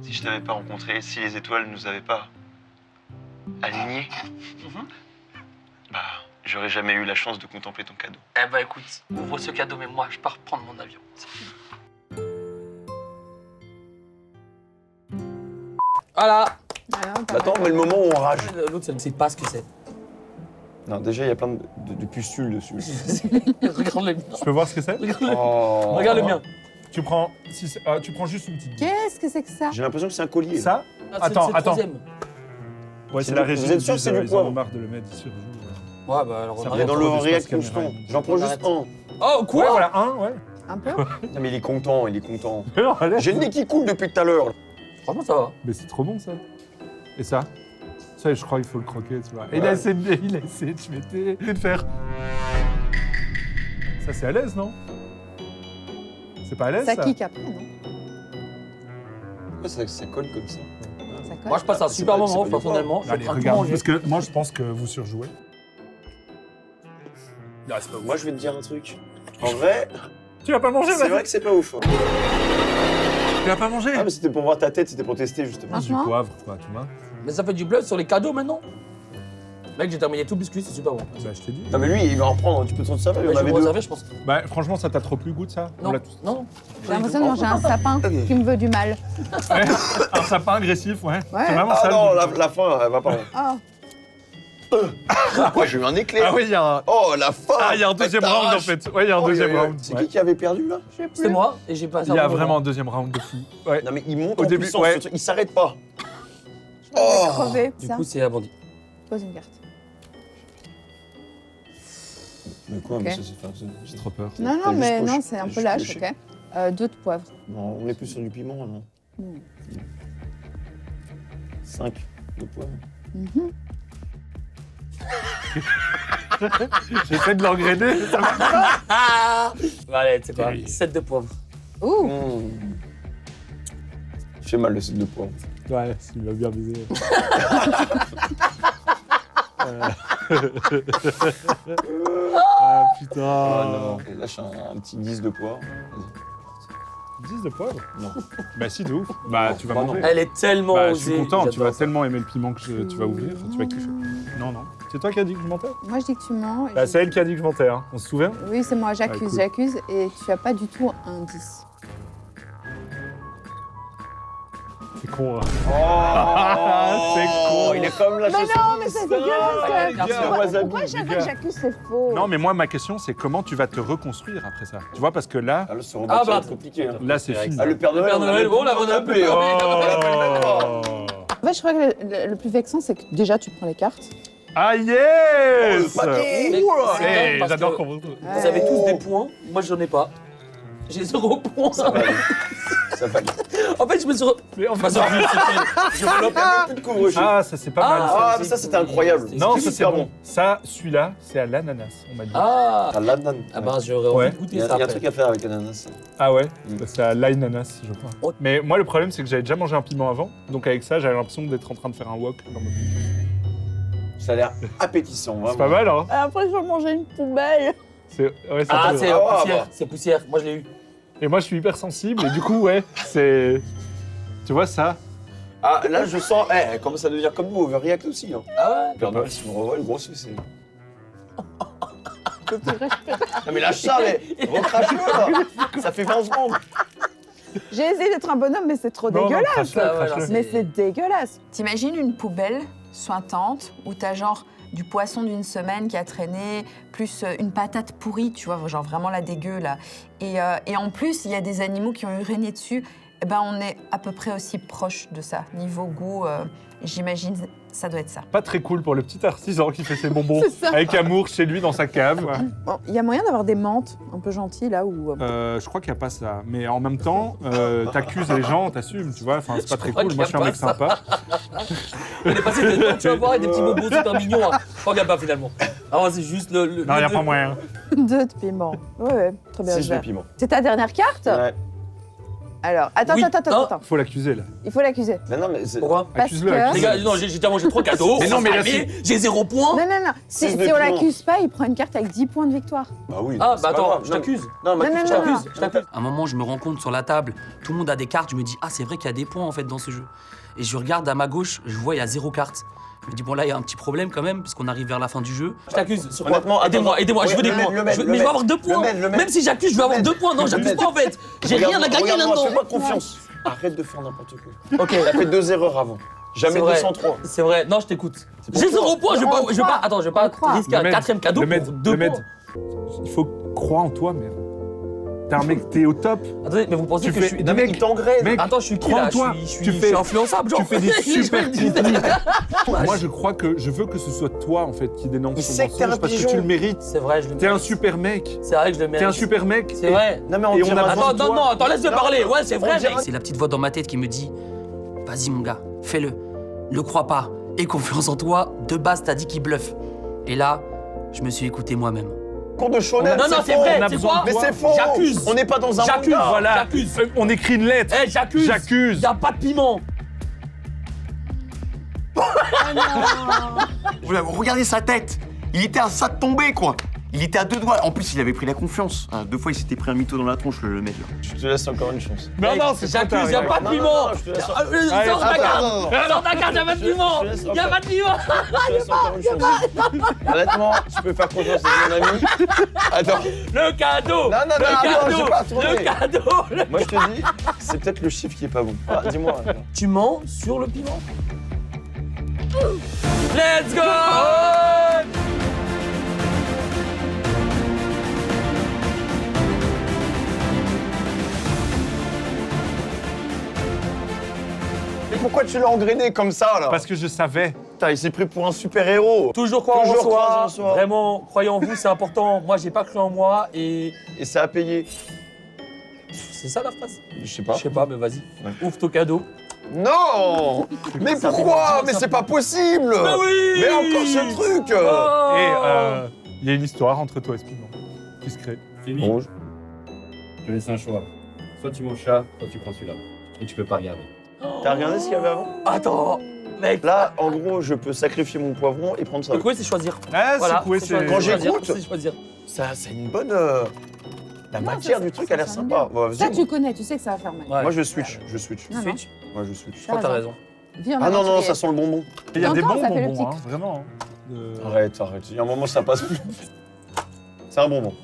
si je t'avais pas rencontré, si les étoiles nous avaient pas alignés, bah j'aurais jamais eu la chance de contempler ton cadeau. Eh bah écoute, ouvre ce cadeau, mais moi, je pars prendre mon avion. Voilà. Attends, mais le moment où on rage. L'autre, elle ne sait pas ce que c'est. Non, déjà, il y a plein de pustules dessus. Regarde le mien. Je peux voir ce que c'est? Oh. Regarde le mien. Tu prends juste une petite. Qu'est-ce que c'est que ça? J'ai l'impression que c'est un collier. Ça? Ah, Attends, c'est le attends. troisième. Ouais, C'est c'est la du- régie. vous êtes sûr que c'est du ils en ont poivre marre de le mettre sur le jour. Ouais, bah alors on Ça Il est arrête. dans le Trop d'espace réact caméra. constant. J'en prends juste un. Oh, quoi? Ouais, voilà, un, ouais. Un peu? Non, mais il est content, il est content. Alors, allez. J'ai le nez qui coule depuis tout à l'heure. Franchement, ça va. Mais c'est trop bon, ça. Et ça? Ça, je crois qu'il faut le croquer, tu vois. Et il a essayé de tu m'étais de faire. Ça, c'est à l'aise, non? C'est pas à l'aise, Ça ça? kick après, non? Pourquoi ça colle comme ça? Ça colle? Moi, je passe un c'est super pas- moment, c'est pas du personnellement. Je suis en Allez, train de regarde, manger. parce que moi, je pense que vous surjouez. Non, c'est pas ouf. Moi, je vais te dire un truc. En vrai, Tu vas pas manger, c'est vas-y. vrai que c'est pas ouf. Tu vas pas manger? Ah, mais c'était pour voir ta tête, c'était pour tester, justement. Du Franchement. poivre, quoi, tu vois. Mais ça fait du bluff sur les cadeaux maintenant. Mec, j'ai terminé tout le biscuit, c'est super bon. Bah, je t'ai dit. Non, mais lui, il va en prendre, tu peux t'en servir, il y Mais en je vais avait me deux. réserver, je pense. Bah, franchement, ça t'a trop plu, goût de ça? On Non, l'a tous. non. J'ai l'impression de manger un sapin qui me veut du mal. Ouais, un sapin agressif, ouais. Ouais. C'est vraiment Ah ça. le non, goût. la fin, elle va pas. Oh, Quoi, j'ai eu un éclair. Ah oui, il y a un. Oh, la fin. Ah, il y a un deuxième round, en fait. Ouais, il y a un Oh, deuxième round. C'est Ouais. qui avait perdu, là? je sais plus. C'était moi, et j'ai pas Il y a vraiment un deuxième round de fou. Ouais. Non, mais il monte Au en début, puissance, ouais. ce truc, il s'arrête pas. Je vais crever, Du ça. coup, c'est abandonné. Pose une carte. Mais quoi, Ok. mais ça, c'est... J'ai trop peur. Non, T'as non, mais juste non, poché- c'est un t'as peu juste lâche, poché. ok. 2 de poivre. Non, on est plus sur du piment, non? 5 de poivre. J'essaie de l'engrainer. Bah, allez, tu sais quoi, Oui. 7 de poivre. Ouh, Il fait mal le 7 de poivre. Ouais, il m'a bien visé. Ah putain. non. Et lâche un petit 10 de poivre. 10 de poivre? Non. Bah si, de ouf. Bah tu vas Bah, non. manger. Elle est tellement Bah je osée. suis content, tu j'adore vas ça. tellement aimer le piment que tu vas ouvrir, tu vas kiffer. Non, non. C'est toi qui as dit que je mentais? moi je dis que tu mens. et Bah je- c'est elle qui a dit que je mentais, hein. On se souvient? Oui, c'est moi, j'accuse, Ouais, cool. j'accuse. Et tu as pas du tout un 10. C'est con, hein. Oh, c'est con. Il est comme la Mais non, mais c'est dégueulasse! Bien sûr. Pourquoi chaque fois que j'accuse, c'est faux? Non, mais moi, ma question, c'est comment tu vas te reconstruire après ça? Tu vois, parce que là, Ah, là, se Ah, rebâtir, bah, c'est compliqué. Hein. là, c'est fini. Ah, le Père Noël, Père Noël, bon, là, on a appelé. Oh. En fait, je crois que le plus vexant, c'est que déjà, tu prends les cartes. Ah yes! Oh, le pâté. Mais c'est Hey, dingue parce j'adore que qu'on vous... Vous avez tous des points, moi j'en ai pas. J'ai 0 points. Ça va aller. Ça va aller. En fait, je me suis. Mais en Enfin, fait, ça, je floppe. Plus de couvre-chef. ah, ça c'est pas mal. ça. Ah, mais ça, c'était incroyable. Non, c'est ça c'est super bon. Ça, celui-là, c'est à l'ananas, on m'a dit. Ah, Ah, l'ananas. ah ben j'aurais Ouais. envie de Il goûter y a, ça il y a un après. truc à faire avec l'ananas. Ah ouais? Mm. C'est à l'ananas, je crois. Oh. Mais moi, le problème, c'est que j'avais déjà mangé un piment avant. Donc avec ça, j'avais l'impression d'être en train de faire un wok dans ma bouche. Ça a l'air appétissant, vraiment. C'est pas mal, hein? Après, je vais manger une poubelle. Ouais, Ah, peut- c'est Ah, poussière, bah. c'est poussière. Moi je l'ai eu. Et moi, je suis hyper sensible, et du coup, ouais, c'est... Tu vois, ça? Ah, là, je sens. Eh, elle commence à devenir comme moi, overreact aussi. Hein. Ah ouais? Père Noël, si on revoit le gros succès. Non, mais lâche ça, mais recrache-le, là. Ça fait 20 secondes. J'ai essayé d'être un bonhomme, mais c'est trop Non, non, dégueulasse. crache-le, Ah ouais, crache-le. Mais c'est dégueulasse. T'imagines une poubelle sointante où t'as genre du poisson d'une semaine qui a traîné, plus une patate pourrie, tu vois, genre vraiment la dégueu, là. Et en plus, il y a des animaux qui ont uriné dessus. Eh ben, on est à peu près aussi proche de ça. Niveau goût, j'imagine, ça doit être ça. Pas très cool pour le petit artisan qui fait ses bonbons C'est ça. avec amour chez lui dans sa cave. Bon, il y a moyen d'avoir des menthes un peu gentilles là où. Je crois qu'il n'y a pas ça. Mais en même temps, t'accuses les gens, t'assumes, tu vois. Enfin, c'est pas très crois cool. qu'il Moi, y je a suis un pas mec ça. sympa. On est passé de temps, tu vas voir, et des petits bonbons super mignons. Hein. Je crois qu'il n'y a pas finalement. Alors, c'est juste le. Non, il n'y a pas moyen. 2 de piment. Ouais, très bien. 6 je de vais- piment. C'est ta dernière carte Ouais. Alors, attends. Faut l'accuser, là. Il faut l'accuser. Mais non, mais c'est... Pourquoi Parce Accuse-le, que- Les accuse-le. gars, non, j'ai déjà mangé 3 cadeaux. Mais non, mais là, allez, j'ai 0 points. Non. Si, Six de si on piment. l'accuse pas, il prend une carte avec 10 points de victoire. Bah oui. Ah, c'est bah pas attends, grave. je t'accuse. Non, mais Non, je non, t'accuse. Je t'accuse. À un moment, je me rends compte sur la table, tout le monde a des cartes. Je me dis, ah, c'est vrai qu'il y a des points en fait dans ce jeu. Et je regarde à ma gauche, je vois il y a 0 carte. Je me dis, bon, là, il y a un petit problème quand même, parce qu'on arrive vers la fin du jeu. Je t'accuse. Sur quoi Honnêtement, Aidez-moi, attends, aidez-moi, je veux des le points. mène, le mène, Mais le je veux avoir 2 points. mène, le mène. Même si j'accuse, je veux avoir Le 2 mène. points. Non, Le j'accuse mène. pas en fait. J'ai rien à gagner Regarde-moi, là-dedans. fais-moi confiance. Arrête de faire n'importe quoi. Ok, T'as fait 2 erreurs avant. Jamais C'est vrai. 203. c'est vrai. Non, je t'écoute. pour J'ai toi. 0 points. Je veux pas. Attends, je veux pas On croit. risquer un Le 4ème cadeau le pour 2 le points. Il faut croire en toi, merde. T'es un mec, t'es au top. Attendez, mais vous pensez Tu que fais- je suis. Non, mais il t'engraine. Mec, Attends, je suis qui crois en là toi. Je suis Tu fais- influençable, genre. Tu fais des super Je me disais- contenus. Moi, je veux que ce soit toi, en fait, qui dénonce Il ce sait que t'es un mensonge parce que pigeon. tu le mérites. C'est vrai, je le T'es un mérite. super mec. C'est vrai que je le T'es un mérite. super mec. C'est vrai. Non, mais on Et dirait on a un besoin Attends, de non, toi. attends, laisse-le Non. parler. Ouais, c'est vrai, On dirait mec. C'est la petite voix dans ma tête qui me dit vas-y, mon gars, fais-le. Ne crois pas. Aie confiance en toi. De base, t'as dit qu'il bluffe. Et là, je me suis écouté moi-même. cours de shonen. Non, non, c'est faux. vrai, on a c'est besoin quoi de Mais toi. c'est faux. J'accuse. On n'est pas dans un J'accuse, manga. voilà. J'accuse. On écrit une lettre. Eh, j'accuse. J'accuse. Y a pas de piment. Regardez sa tête. Il était à ça de tomber, quoi. Il était à 2 doigts. En plus, il avait pris la confiance. 2 fois, il s'était pris un mytho dans la tronche, le mec, là. Je te laisse encore une chance. Non, Mec, non, c'est trop tard, j'accuse, y a Eric. pas de Non, piment. non, non, je te laisse- Sors Allez, ta attends, carte. non, non. Sors ta carte, y a pas de Je- piment. je te laisse Y a pas de piment. Je te laisse encore une chance. Honnêtement, je peux faire confiance à mon ami. Attends. Le cadeau. Non, non, non, Le attends, cadeau. j'ai pas tourné. Le cadeau. Moi, je te dis, c'est peut-être le chiffre qui est pas bon. Ah, dis-moi. Tu mens sur le piment. Let's go. Mais pourquoi tu l'as engrainé comme ça, là Parce que je savais. Putain, il s'est pris pour un super-héros. Toujours croire en Toujours soi. croire en soi. Vraiment, croyez en vous, c'est important. Moi, j'ai pas cru en moi et Et ça a payé. c'est ça la phrase. Je sais pas. Je sais pas, mais vas-y. Ouais. Ouvre ton cadeau. Non Mais Ça pourquoi fait Mais c'est pas possible Mais oui. Mais encore ce truc Oh. Et il y a une histoire entre toi et ce piment qui se crée. Fini. Rouge. Je te laisse un choix. Soit tu manges ça, soit tu prends celui-là. Et tu peux pas regarder. T'as regardé ce qu'il y avait avant Attends, mec. Là, en gros, je peux sacrifier mon poivron et prendre ça. Le coup, c'est choisir. Ah, Voilà, c'est coué, c'est c'est. choisir. Quand Choisir, j'écoute- c'est choisir. Ça, c'est une bonne. La Non, matière ça, du ça, truc ça a l'air sonne sympa. bien. Bon, vas-y. Ça, tu connais, tu sais que ça va faire mal. Ouais. Moi, je switch. Je switch. Non, non. Switch. Moi, je switch. Je crois que t'as raison. Viens, Ah non, non, aventurier. ça sent le bonbon. Il y a des T'entends, bons ça fait le bonbons, tic. hein, vraiment. hein. Arrête, arrête. Il y a un moment, ça passe plus. C'est un bonbon.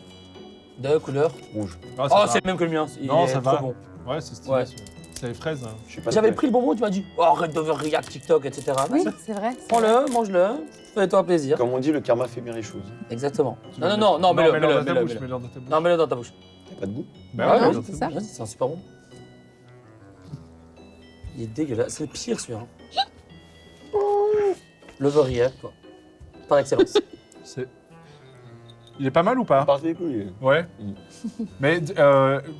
De couleur. Rouge. Ah, Oh, ça c'est le même que le mien. Il Non, est ça trop va. bon. va. Ouais, c'est stylé. Ouais. celui-là. C'est les fraises. hein. Je suis pas J'avais très- pris le bonbon, tu m'as dit oh, arrête de regarder TikTok, etc. Oui, Vas-y, c'est vrai. prends-le, mange-le, fais-toi plaisir. Comme on dit, le karma fait bien les choses. Exactement. Tu Non, veux non, non, non, mets-le, mets-le mets-le, dans ta mets-le, bouche, mets-le. mets-le dans ta bouche. Non, mets-le dans ta bouche. T'as pas de goût Bah Ouais, ouais, ouais, dans c'est ta ça. bouche. Vas-y, c'est un super bon. Il est dégueulasse, c'est le pire celui-là. Le Verrier, quoi. Par excellence. C'est- Il est pas mal ou pas Partez les couilles. Ouais. Mm. Mais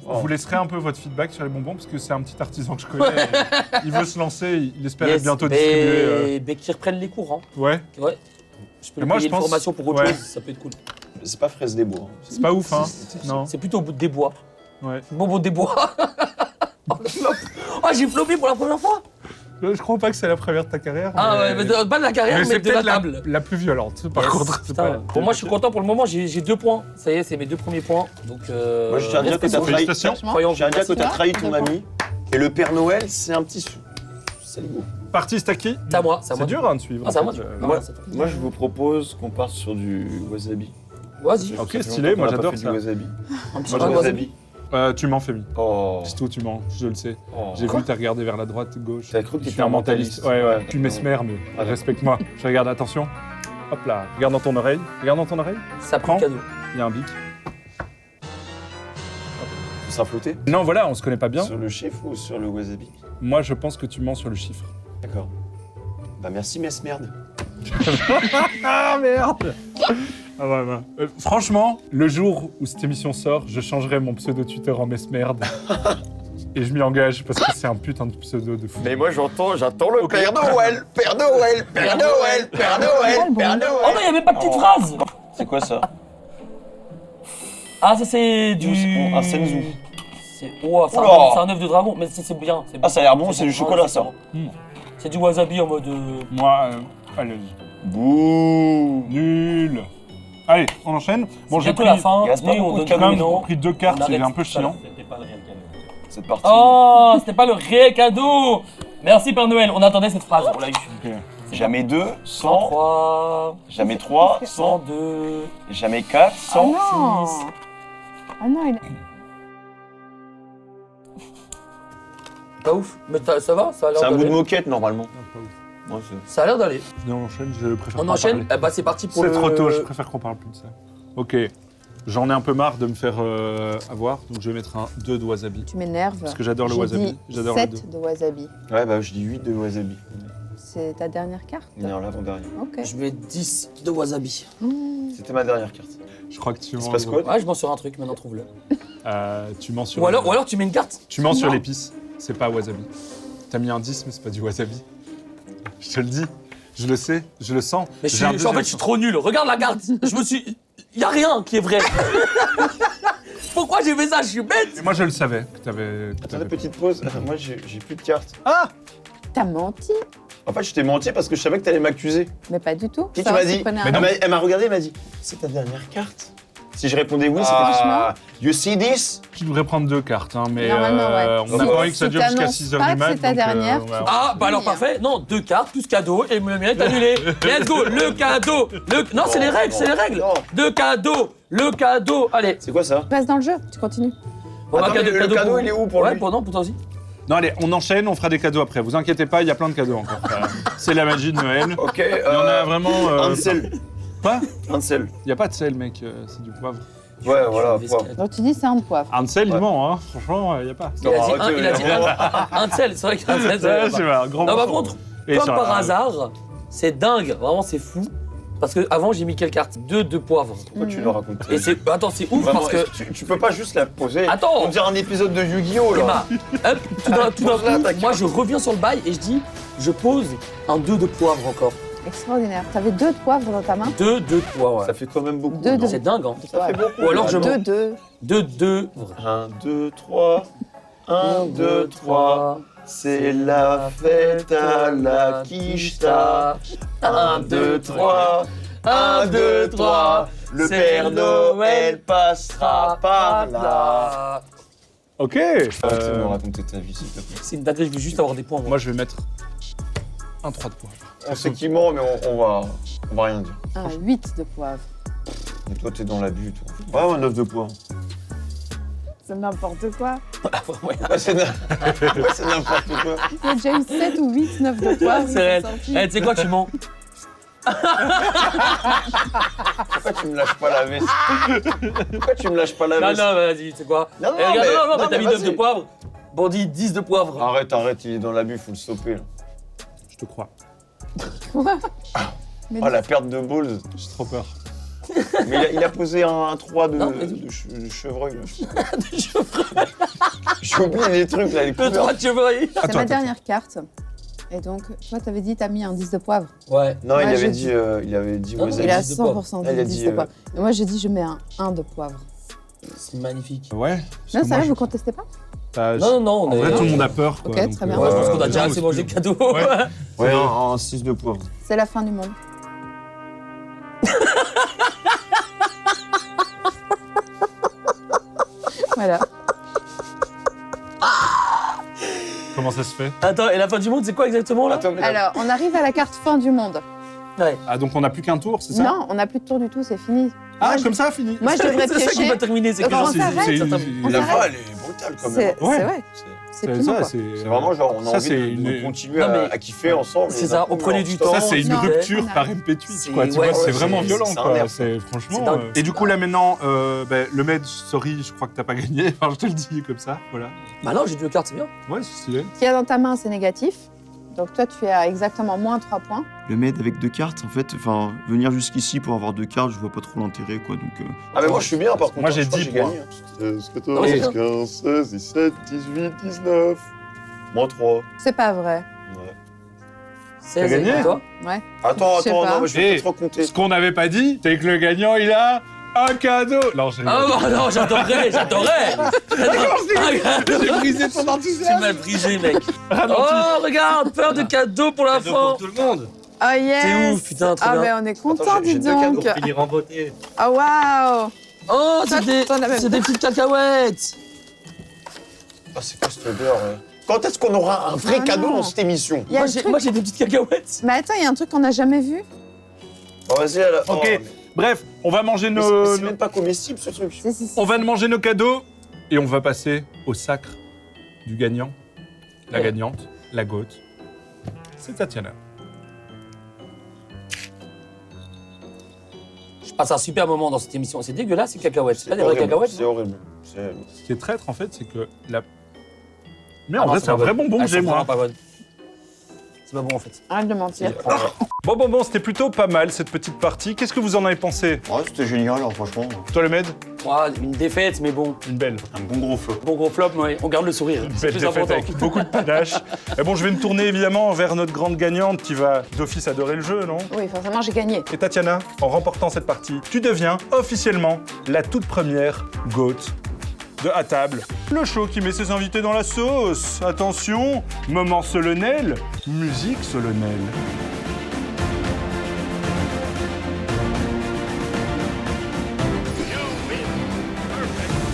Oh. vous laisserez un peu votre feedback sur les bonbons parce que c'est un petit artisan que je connais. Il veut se lancer, il espère être bientôt distribué. Mais qu'ils reprennent les cours, hein. Ouais, Ouais. Je peux Et lui moi, payer je une pense- formation pour autre ouais. chose, ça peut être cool. C'est pas fraise des bois. hein. c'est pas ouf, hein. Non. C'est plutôt au bout des bois. Ouais. Bonbon des bois. Oh, le flop. Oh, j'ai flopé pour la première fois. Je crois pas que c'est la première de ta carrière. Ah ouais, mais pas de la carrière, mais, c'est de la peut-être table. la plus violente, par Yes, contre. c'est putain. pas- Pour moi, je suis content pour le moment, j'ai 2 points. Ça y est, c'est mes 2 premiers points. Donc, Moi, je tiens à dire que t'as trahi. Félicitations. croyons. Je tiens à dire que t'as trahi ton Merci. ami. Et le Père Noël, c'est un petit saligo. Parti, c'est à qui C'est à moi, c'est à C'est moi. dur hein, de suivre. Ah, c'est à en moi, fait. tu vois. Moi, Ah, c'est à toi. moi, je vous propose qu'on parte sur du wasabi. Vas-y. Ok, Ça fait stylé, longtemps moi qu'on a pas j'adore fait ça. du wasabi. Un petit Moi, peu du de wasabi. Tu m'en fais mis. Oh. C'est tout, tu mens, je le sais. Oh. J'ai vu, t'as regardé vers la droite, gauche. T'as cru que Je t'étais suis un mentaliste. Ouais, ouais. Tu Non. mesmères, mais Ah, respecte-moi. Je regarde, attention. Hop là, regarde dans ton oreille. Regarde dans ton oreille. Ça prend le cadeau. Il y a un bic. Ça sera flotté. Non, voilà, on se connaît pas bien. Sur le chiffre ou sur le wasabi? Moi, je pense que tu mens sur le chiffre. D'accord. Bah merci, merde. Ah merde. Ah ouais. Franchement, le jour où cette émission sort, je changerai mon pseudo Twitter en merde. Et je m'y engage parce que c'est un putain de pseudo de fou. Mais moi j'attends le Ok. Père Noël, Père Noël, Père Noël, Père Noël, Père Oh Noël. non, il y a même pas de petite phrase. C'est quoi ça? Ah, ça c'est du. Un senzu. Ouah, c'est Oula. un œuf de dragon, mais c'est bien. Ah, ça a l'air bon, c'est du chocolat, ça. C'est du wasabi en mode. Moi, allez. Bouh. Nul. Allez, on enchaîne. Bon, j'ai bientôt pris, la fin. il reste pas Oui, on beaucoup de donne quand tous même les noms. pris 2 cartes, On c'est arrête. un peu chiant. C'était pas le réel cadeau. Cette partie. Oh, c'était pas le réel cadeau. Merci Père Noël, on attendait cette phrase, on l'a eu. Ok. Jamais 2, 100. 103, Jamais 3, 100. 102. Jamais 4, 100. non. Ah non, il... Pas ouf, mais ça va, ça a l'air C'est un bout de d'aller. moquette normalement. pas ouf. Ouais, c'est- Ça a l'air d'aller. Venez, on enchaîne, je préfère On pas enchaîne, parler. eh bah c'est parti pour C'est le... trop tôt, je préfère qu'on parle plus de ça. Ok, j'en ai un peu marre de me faire avoir, donc je vais mettre un 2 de wasabi. Tu m'énerves. Parce que j'adore le J'ai wasabi. dit J'adore le 7 de wasabi. Ouais, bah je dis 8 de wasabi. C'est ta dernière carte? Non, l'avant-dernier. Ok. Je mets 10 de wasabi. C'était ma dernière carte. Je crois que tu Il se mens. passe quoi? Ouais, je mens sur un truc, maintenant trouve-le. Tu mens sur. Ou alors tu mets une carte. Tu mens sur l'épice. C'est pas wasabi. T'as mis un 10, mais c'est pas du wasabi. Je te le dis. Je le sais. Je le sens. Mais J'ai un en fait, deuxième je suis trop nul. Regarde la carte. Je me suis... Y a rien qui est vrai. Pourquoi j'ai fait ça? Je suis bête. Et moi, je le savais que t'avais. Attendez, petite pause. Moi j'ai plus de cartes. T'as menti? En fait, je t'ai menti parce que je savais que t'allais m'accuser. Mais pas du tout. Qui tu Savoir m'as si dit? tu prenais un- Elle m'a regardé, elle m'a dit c'est ta dernière carte. Si je répondais oui, c'était Franchement. You see this? Tu devrais prendre 2 cartes, hein, mais Normalement, ouais. on n'a Si- pas envie que ça si dure jusqu'à t'annonces 6h pas du que mat. c'est ta donc, dernière, ouais. Ah, bah alors Oui, parfait. Non, 2 cartes, plus cadeau, et le mien est annulé. Let's go, le cadeau. Non, c'est les règles, c'est les règles. Non. 2 cadeaux, le cadeau. Allez. C'est quoi ça? Tu restes dans le jeu, tu continues. Bon, Attends, mais le cadeau, pour- il est où pour ouais, lui pour toi aussi. Non, allez, on enchaîne, on fera des cadeaux après. Vous inquiétez pas, il y a plein de cadeaux encore. C'est la magie de Noël. Ok, Il y en a vraiment. un de sel. Quoi? Un de sel. Il y a pas de sel, mec. C'est du poivre. Ouais, voilà, Je vais poivre. escalader. Donc tu dis c'est un de poivre. Un de sel, Ouais. il ment, hein. Franchement, il y a pas. Il a dit arrêtez, un, il a dit vraiment. un de sel, c'est vrai qu'un sel, Ouais, c'est vrai, un grand Non, par morceau. contre, Et comme sur par la- hasard, c'est dingue, vraiment c'est fou. Parce que avant j'ai mis quelle carte? 2 de poivre. Pourquoi tu le racontes? Et c'est. Attends, c'est ouf Vraiment, parce que. tu peux pas juste la poser. Attends. On dirait un épisode de Yu-Gi-Oh là. Emma, hop, tout d'un Pose-la, coup, ta moi carte. je reviens sur le bail et je dis, je pose un 2 de poivre encore. Extraordinaire. T'avais 2 de poivre dans ta main? 2 de poivre. Ça fait quand même beaucoup. Deux de- non? C'est dingue, hein. Ça fait beaucoup. Ou alors je mens. 2 de... 2 de. 1, 2, 3. 1, 2, 3. C'est la fête à la quicheta. 1, 2, 3. 1, 2, 3. Le C'est Père Noël passera par là. Ok. Arrête de me raconter ta vie, s'il te plaît. C'est une dinguerie, je veux juste avoir des points. Moi. Moi, je vais mettre un 3 de poivre. On sait qui ment, mais on va rien dire. Un 8 de poivre. Et toi, t'es dans l'abus, toi. Ouais, un 9 de poivre. C'est n'importe quoi. Ouais, c'est n'importe quoi. Il y a déjà eu 7 ou 8, 9 de poivre. C'est réel. sorti. Eh, tu sais quoi, tu mens. Pourquoi tu me lâches pas la veste? Pourquoi tu me lâches pas la Non, veste? non, vas-y, tu sais quoi. Non, non, Eh, regarde, mais- non, non, mais t'as mais mis 9 de vas-y. poivre. Bandit, 10 de poivre. Arrête, il est dans l'abus, faut le stopper. Là. Je te crois. Mais Oh, la perte de balls. J'ai trop peur. Mais il a posé un 3 Non, vas-y. de chevreuil. Là. J'ai oublié les trucs, là, les Le couleurs. 3 de chevreuil. c'est ma dernière carte. Et donc, toi, t'avais dit t'as mis un 10 de poivre. Ouais. Non, Ouais, il avait j'ai dit, dit- il avait dit Non, wasabi. Il a 10 de poivre. 100% Elle a dit 10 dit, de poivre. Et moi, j'ai dit je mets un 1 de poivre. C'est magnifique. Ouais. Non, parce que moi, sérieux, vous contestez pas? Non, non, on En est. vrai, tout le monde a peur. Quoi, Ok, donc, très bien. Ouais, je pense qu'on a déjà non, assez mais mangé c'est- de cadeaux. Ouais. Ouais, un 6 de poivre. C'est la fin du monde. Voilà. Comment ça se fait? Attends, et la fin du monde, c'est quoi exactement là? Attends, mais Alors, on arrive à la carte fin du monde. Ouais. Ah, donc on n'a plus qu'un tour, c'est ça? Non, on n'a plus de tour du tout, c'est fini. Ah, Moi, comme ça, fini. Moi, je devrais C'est ça qui piocher. va terminer, c'est que Donc, genre, on s'arrête. c'est- On la s'arrête. voix, elle est brutale. brutal quand même. C'est Ouais. vrai. C'est C'est piment, ça, quoi. C'est vraiment genre, on a Ça, envie c'est de continuer Non, mais- à kiffer ensemble. C'est et ça, d'un coup, on prenait genre, du stop. temps. Ça, c'est une Non, rupture non. par MP8, C'est- quoi. Tu ouais, vois, c'est ouais, vraiment c'est- violent, c'est un quoi. nerf. C'est franchement. C'est dingue. Et du coup, là maintenant, le Med, sorry, je crois que t'as pas gagné. Enfin, je te le dis comme ça, voilà. Bah non, j'ai 2 cartes, c'est bien. Ouais, c'est stylé. Ce qu'il y a dans ta main, c'est négatif. Donc toi, tu es à exactement moins 3 points. Le Med avec 2 cartes, en fait, enfin, venir jusqu'ici pour avoir 2 cartes, je vois pas trop l'intérêt, quoi. Donc, Ah, mais moi, je suis bien, par contre. Moi, j'ai Je crois que 10 points. gagné. 16, Non, 14, mais c'est 15, 16, 17, 18, 19. Moins 3. C'est pas vrai. Ouais. 16 gagné et toi Ouais. Attends, Je sais attends, pas. non, mais je vais Et peut-être recompter. ce qu'on n'avait pas dit, c'est que le gagnant, il a un cadeau. Non, j'ai Ah bah non, j'adorerais. j'ai brisé ton Tu enthousiasme. m'as brisé, mec. Oh, regarde, plein de cadeaux pour la Cadeau fin. pour tout le monde. Oh yes. C'est ouf, putain, trop Ah bien. ben on est content, Attends, dis j'ai deux donc. Pour finir en beauté. Oh waouh. Oh, Toi, t'en as même c'est des petites cacahuètes. Ah, c'est quoi cette odeur Quand est-ce qu'on aura un vrai Ah, cadeau non. dans cette émission Il y a le truc- Moi, j'ai des petites cacahuètes. Mais attends, il y a un truc qu'on n'a jamais vu. Bon, vas-y, elle. Ok. mais Bref, on va manger mais nos. c'est même pas comestible ce truc. Si. On va manger nos cadeaux et on va passer au sacre du gagnant, la Ouais. gagnante, la gote. C'est Tatiana. Je passe un super moment dans cette émission. C'est dégueulasse, ces cacahuètes. C'est pas des vraies horrible, cacahuètes. C'est horrible. C'est- Ce qui est traître, en fait, c'est que la. Mais Ah en non, vrai, c'est un pas vrai bon. bonbon que Elles sont j'ai, moi. vraiment pas bonnes. C'est pas bon, en fait. Arrête de mentir. Bon, c'était plutôt pas mal cette petite partie. Qu'est-ce que vous en avez pensé? Ouais, c'était génial, hein, franchement. Toi, le Med? Ouais, une défaite, mais bon. Une belle. Un bon gros flop. Bon gros flop, mais on garde le sourire. Une C'est belle plus défaite important. avec beaucoup de panache. Et bon, je vais me tourner évidemment vers notre grande gagnante qui va d'office adorer le jeu, non? Oui, forcément, j'ai gagné. Et Tatiana, en remportant cette partie, tu deviens officiellement la toute première GOAT de À Table. Le show qui met ses invités dans la sauce. Attention, moment solennel, musique solennelle.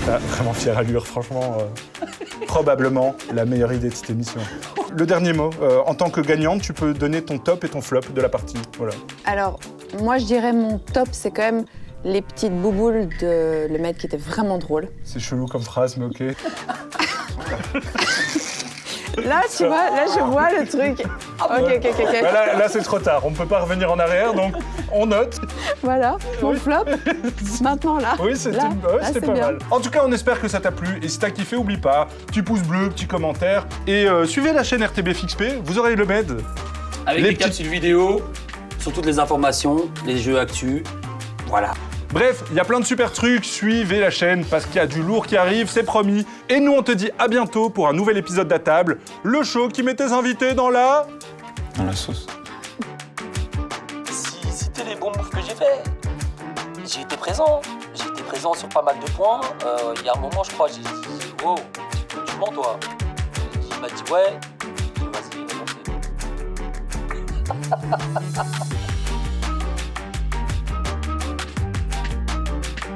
Ah, vraiment fière allure, franchement, probablement la meilleure idée de cette émission. Le dernier mot, en tant que gagnante, tu peux donner ton top et ton flop de la partie. Voilà. Alors, moi, je dirais mon top, c'est quand même les petites bouboules de le maître qui était vraiment drôle. C'est chelou comme phrase, mais ok. Là, tu vois, là, je vois le truc. Ok. Bah là c'est trop tard, on ne peut pas revenir en arrière, donc on note. Voilà, mon flop. Maintenant, là. Oui, c'était Là, là, c'était c'est pas bien. mal. En tout cas, on espère que ça t'a plu. Et si t'as kiffé, oublie pas, petit pouce bleu, petit commentaire. Et suivez la chaîne RTBFXP, vous aurez le Med. Avec Les des capsules vidéo, sur toutes les informations, les jeux actus. Voilà. Bref, il y a plein de super trucs, suivez la chaîne parce qu'il y a du lourd qui arrive, c'est promis. Et nous, on te dit à bientôt pour un nouvel épisode d'À Table, le show qui met tes invités dans la... Dans la sauce. Si c'était les bons moves que j'ai fait, j'ai été présent. J'ai été présent sur pas mal de points. Il y a un moment, je crois, j'ai dit « Wow, tu mens, toi ?» Il m'a dit « Ouais. » J'ai dit « Vas-y, on fait. »